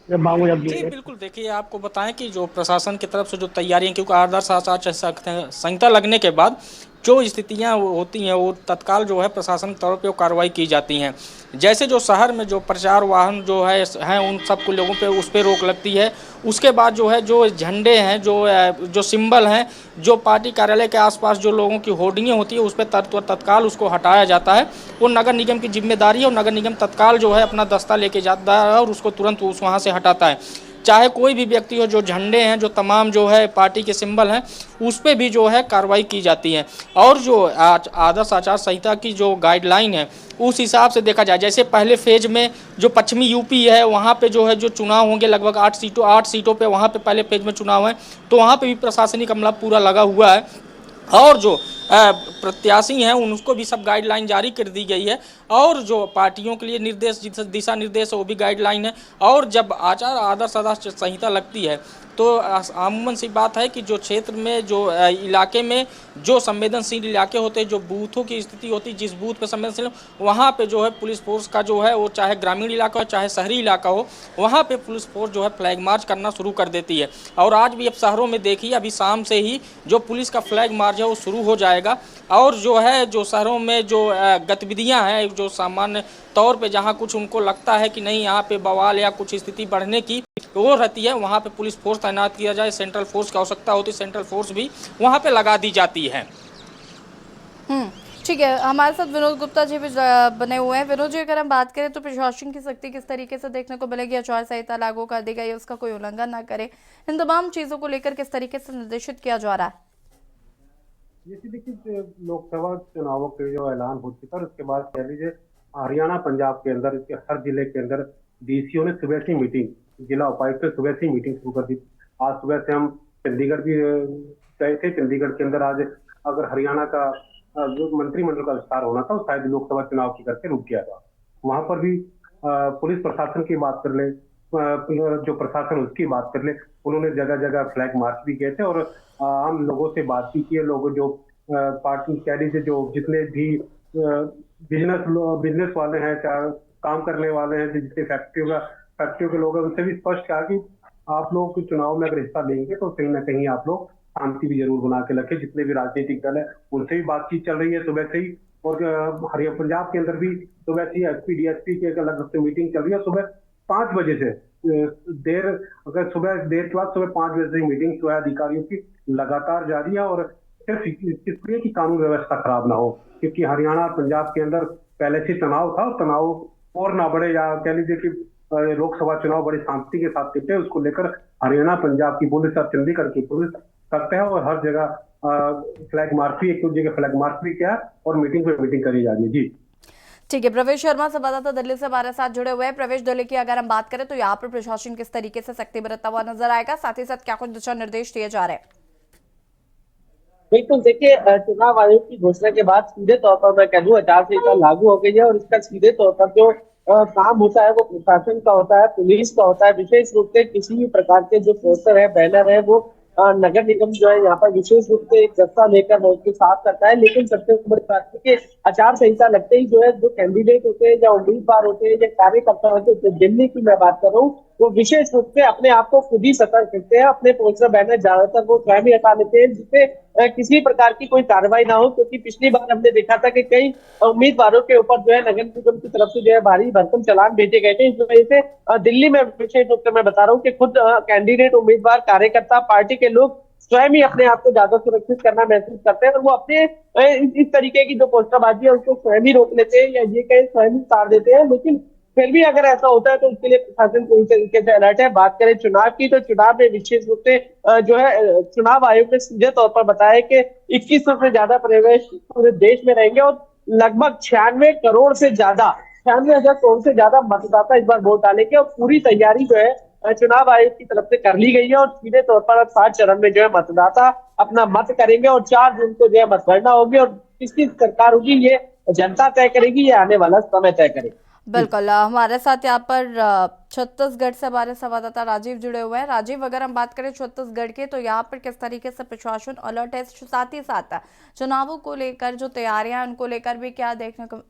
जी बिल्कुल, देखिए आपको बताएं कि जो प्रशासन की तरफ से जो तैयारियां, क्योंकि आदर्श आचार संहिता लगने के बाद जो स्थितियां होती हैं वो तत्काल जो है प्रशासन तौर पे कार्रवाई की जाती हैं। जैसे जो शहर में जो प्रचार वाहन जो है उन सबको लोगों पे उस पर रोक लगती है। उसके बाद जो है जो झंडे हैं, जो सिंबल हैं, जो पार्टी कार्यालय के आसपास जो लोगों की होर्डिंगें होती है उस पर तत्काल उसको हटाया जाता है। वो नगर निगम की जिम्मेदारी है और नगर निगम तत्काल जो है अपना दस्ता लेके जाता है और उसको तुरंत वहाँ से हटाता है। चाहे कोई भी व्यक्ति हो, जो झंडे हैं, जो तमाम जो है पार्टी के सिंबल हैं, उस पर भी जो है कार्रवाई की जाती है। और जो आदर्श आचार संहिता की जो गाइडलाइन है उस हिसाब से देखा जाए, जैसे पहले फेज में जो पश्चिमी यूपी है वहाँ पे जो है जो चुनाव होंगे लगभग 8 सीटों पे, वहाँ पे पहले फेज में चुनाव है, तो वहाँ पे भी प्रशासनिक अमला पूरा लगा हुआ है। और जो प्रत्याशी हैं उनको भी सब गाइडलाइन जारी कर दी गई है और जो पार्टियों के लिए निर्देश, दिशा निर्देश है वो भी गाइडलाइन है। और जब आदर्श आचार संहिता लगती है तो आमूमन सी बात है कि जो क्षेत्र में, जो इलाके में जो संवेदनशील इलाके होते हैं, जो बूथों की स्थिति होती है, जिस बूथ पे संवेदनशील वहाँ पे जो है पुलिस फोर्स का जो है वो चाहे ग्रामीण इलाका हो चाहे शहरी इलाका हो, वहाँ पे पुलिस फोर्स जो है फ्लैग मार्च करना शुरू कर देती है। और आज भी अब शहरों में देखिए, अभी शाम से ही जो पुलिस का फ्लैग मार्च है वो शुरू हो जाएगा। और जो है जो शहरों में जो गतिविधियाँ हैं, जो सामान्य तौर पे जहाँ कुछ उनको लगता है कि नहीं यहाँ पे बवाल या कुछ स्थिति बढ़ने की वो रहती है, वहाँ पे पुलिस फोर्स तैनात किया जाए। सेंट्रल फोर्स की आवश्यकता होती है, सेंट्रल फोर्स भी वहाँ पे लगा दी जाती है। ठीक है, हमारे साथ विनोद गुप्ता जी भी बने हुए हैं। विनोद जी, अगर हम बात करें तो प्रशासन की सख्ती किस तरीके से देखने को मिलेगी? आचार संहिता लागू कर दी गई, उसका कोई उल्लंघन ना करे, इन तमाम चीजों को लेकर किस तरीके से निर्देशित किया जा रहा है? जैसे देखिए, लोकसभा चुनावों के जो ऐलान हो चुका है उसके बाद कह लीजिए हरियाणा पंजाब के अंदर हर जिले के अंदर डीसीओ ने सुबह से मीटिंग, जिला उपायुक्त ने सुबह से मीटिंग शुरू कर दी। आज सुबह से हम चंडीगढ़ भी गए थे। चंडीगढ़ के अंदर आज अगर हरियाणा का जो मंत्रिमंडल का विस्तार होना था वो शायद लोकसभा चुनाव की करके रुक गया था। वहां पर भी पुलिस प्रशासन की बात कर ले, जो प्रशासन उसकी बात कर ले, उन्होंने जगह जगह फ्लैग मार्च भी किए थे और आम लोगों से बात भी की है। लोग जो पार्टी कह लीजिए जो जितने भी बिजनेस वाले हैं, चाहे काम करने वाले हैं, जितने फैक्ट्रियों के लोग हैं, उनसे भी स्पष्ट कहा कि आप लोग चुनाव में अगर हिस्सा लेंगे तो कहीं ना कहीं आप लोग शांति भी जरूर बना के रखें। जितने भी राजनीतिक दल है उनसे भी बातचीत चल रही है सुबह से ही। और हरियाणा पंजाब के अंदर भी सुबह से एसपी डीएसपी के अलग से मीटिंग चल रही है। सुबह 5 बजे से सुबह देर के बाद सुबह 5 बजे से मीटिंग जो है अधिकारियों की लगातार जारी है। और सिर्फ इसलिए कि कानून व्यवस्था खराब ना हो, क्योंकि हरियाणा पंजाब के अंदर पहले से तनाव था और तनाव और ना बढ़े, या कह लीजिए कि लोकसभा चुनाव बड़ी शांति के साथ निपटे, उसको लेकर हरियाणा पंजाब की पुलिस और चंडीगढ़ की पुलिस करते हैं और हर जगह फ्लैग मार्च भी, एक जगह फ्लैग मार्च भी किया और मीटिंग पे मीटिंग करी जा रही है। जी ठीक है, प्रवेश शर्मा संवाददाता दिल्ली से हमारे साथ जुड़े हुए हैं। प्रवेश, दिल्ली की अगर हम बात करें तो यहाँ पर प्रशासन किस तरीके से सख्ती बरतता हुआ नजर आएगा, साथ ही साथ क्या कुछ दिशा निर्देश दिए जा रहे हैं? बिल्कुल, देखिए चुनाव आयोग की घोषणा के बाद सीधे तौर पर मैं कह दूं आचार संहिता लागू हो गई है और इसका सीधे तौर पर जो काम होता है वो प्रशासन का होता है, पुलिस का होता है। विशेष रूप से किसी भी प्रकार के जो पोस्टर है, बैनर है, वो नगर निगम जो है यहाँ पर विशेष रूप से एक दस्ता लेकर रोड के साफ करता है। लेकिन सबसे बड़ी बात है कि आचार संहिता लगते ही जो है जो कैंडिडेट होते हैं या उम्मीदवार होते हैं या कार्यकर्ता होते हैं, दिल्ली की मैं बात कर रहा हूँ, वो विशेष रूप से अपने आप को खुद ही सतर्क करते हैं। अपने पोस्टर बैनर ज्यादातर वो स्वयं ही हटा लेते हैं, जिससे किसी प्रकार की कोई कार्रवाई ना हो। क्योंकि पिछली बार हमने देखा था कि कई उम्मीदवारों के ऊपर जो है नगर निगम की तरफ से जो है भारी भरकम चालान भेजे गए थे। इस वजह से दिल्ली में विशेष रूप से मैं बता रहा हूँ कि खुद कैंडिडेट, उम्मीदवार, कार्यकर्ता, पार्टी के लोग स्वयं ही अपने आप को ज्यादा सुरक्षित करना महसूस करते हैं और वो अपने इस तरीके की जो पोस्टरबाजी है उसको स्वयं ही रोक लेते हैं या ये कहें स्वयं ही उतार देते हैं। लेकिन फिर भी अगर ऐसा होता है तो उसके लिए प्रशासन पूरी तरीके से अलर्ट है। बात करें चुनाव की, तो चुनाव में विशेष रूप से जो है चुनाव आयोग ने सीधे तौर पर बताया कि 2100 से ज्यादा प्रवेश पूरे देश में रहेंगे और लगभग 96 करोड़ से ज्यादा 96,000 करोड़ से ज्यादा मतदाता इस बार वोट डालेंगे और पूरी तैयारी जो है चुनाव आयोग की तरफ से कर ली गई है। और सीधे तौर पर अब 7 चरण में जो है मतदाता अपना मत करेंगे और 4 जून को जो है मतगणना होगी और किसकी सरकार होगी ये जनता तय करेगी, ये आने वाला समय तय करेगी। बिल्कुल, हमारे साथ यहाँ पर छत्तीसगढ़ से हमारे संवाददाता राजीव जुड़े हुए हैं। राजीव, अगर हम बात करें छत्तीसगढ़ के, तो यहाँ पर किस तरीके से प्रशासन अलर्ट है, साथ ही साथ चुनावों को लेकर जो तैयारियां हैं उनको लेकर भी क्या देखने को?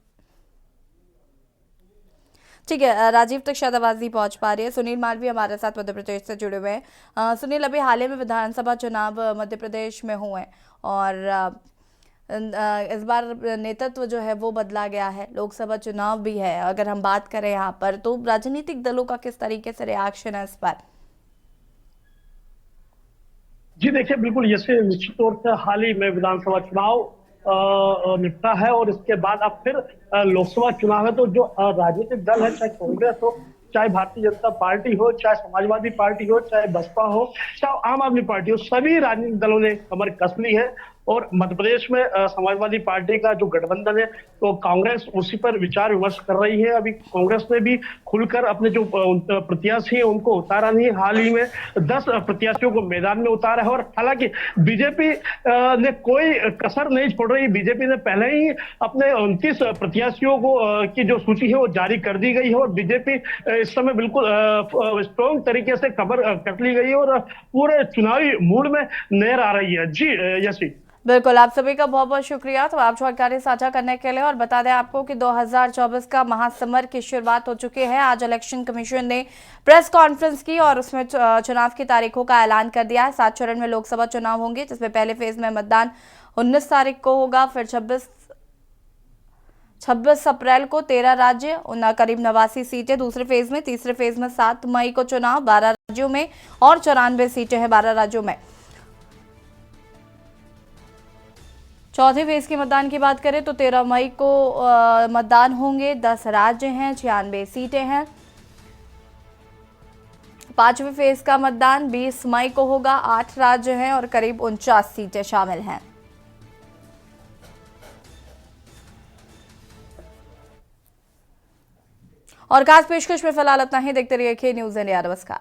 ठीक है राजीव, तक शायद आवाज नहीं पहुंच पा रही है। सुनील मालवी हमारे साथ मध्य प्रदेश से जुड़े हुए हैं। सुनील, अभी हाल ही में विधानसभा चुनाव मध्य प्रदेश में हुए और इस बार नेतृत्व जो है वो बदला गया है, लोकसभा चुनाव भी है। अगर हम बात करें यहाँ पर, तो राजनीतिक दलों का किस तरीके से रिएक्शन है इस पर? जी देखिए, बिल्कुल जैसे निश्चित तौर से हाल ही में विधानसभा चुनाव निपटा है और इसके बाद अब फिर लोकसभा चुनाव है। तो जो राजनीतिक दल है, चाहे कांग्रेस हो, चाहे भारतीय जनता पार्टी हो, चाहे समाजवादी पार्टी हो, चाहे बसपा हो, चाहे आम आदमी पार्टी हो, सभी राजनीतिक दलों ने कमर कस ली है। और मध्य प्रदेश में समाजवादी पार्टी का जो गठबंधन है, तो कांग्रेस उसी पर विचार विमर्श कर रही है। अभी कांग्रेस ने भी खुलकर अपने जो प्रत्याशी हैं उनको उतारा नहीं। हाल ही में 10 प्रत्याशियों को मैदान में उतारा है और हालांकि बीजेपी ने कोई कसर नहीं छोड़ रही। बीजेपी ने पहले ही अपने 29 प्रत्याशियों को की जो सूची है वो जारी कर दी गई है और बीजेपी इस समय बिल्कुल स्ट्रॉन्ग तरीके से कवर कर ली गई है और पूरे चुनावी मूड में नजर आ रही है। जी यशी, बिल्कुल, आप सभी का बहुत बहुत शुक्रिया। तो आप जानकारी साझा करने के लिए, और बता दें आपको कि 2024 का महासमर की शुरुआत हो चुकी है। आज इलेक्शन कमीशन ने प्रेस कॉन्फ्रेंस की और उसमें चुनाव की तारीखों का ऐलान कर दिया है। 7 चरण में लोकसभा चुनाव होंगे, जिसमें पहले फेज में मतदान 19 तारीख को होगा, फिर 26 अप्रैल को 13 राज्य करीब 89 सीटें दूसरे फेज में, तीसरे फेज में 7 मई को चुनाव 12 राज्यों में और 94 सीटें हैं 12 राज्यों में। चौथे फेज के मतदान की बात करें तो 13 मई को मतदान होंगे, 10 राज्य हैं, 96 सीटें हैं। 5वें फेज का मतदान 20 मई को होगा, 8 राज्य हैं और करीब 49 सीटें शामिल हैं। और खास पेशकश में फिलहाल इतना ही। देखते रहिए के न्यूज़ इंडिया। नमस्कार।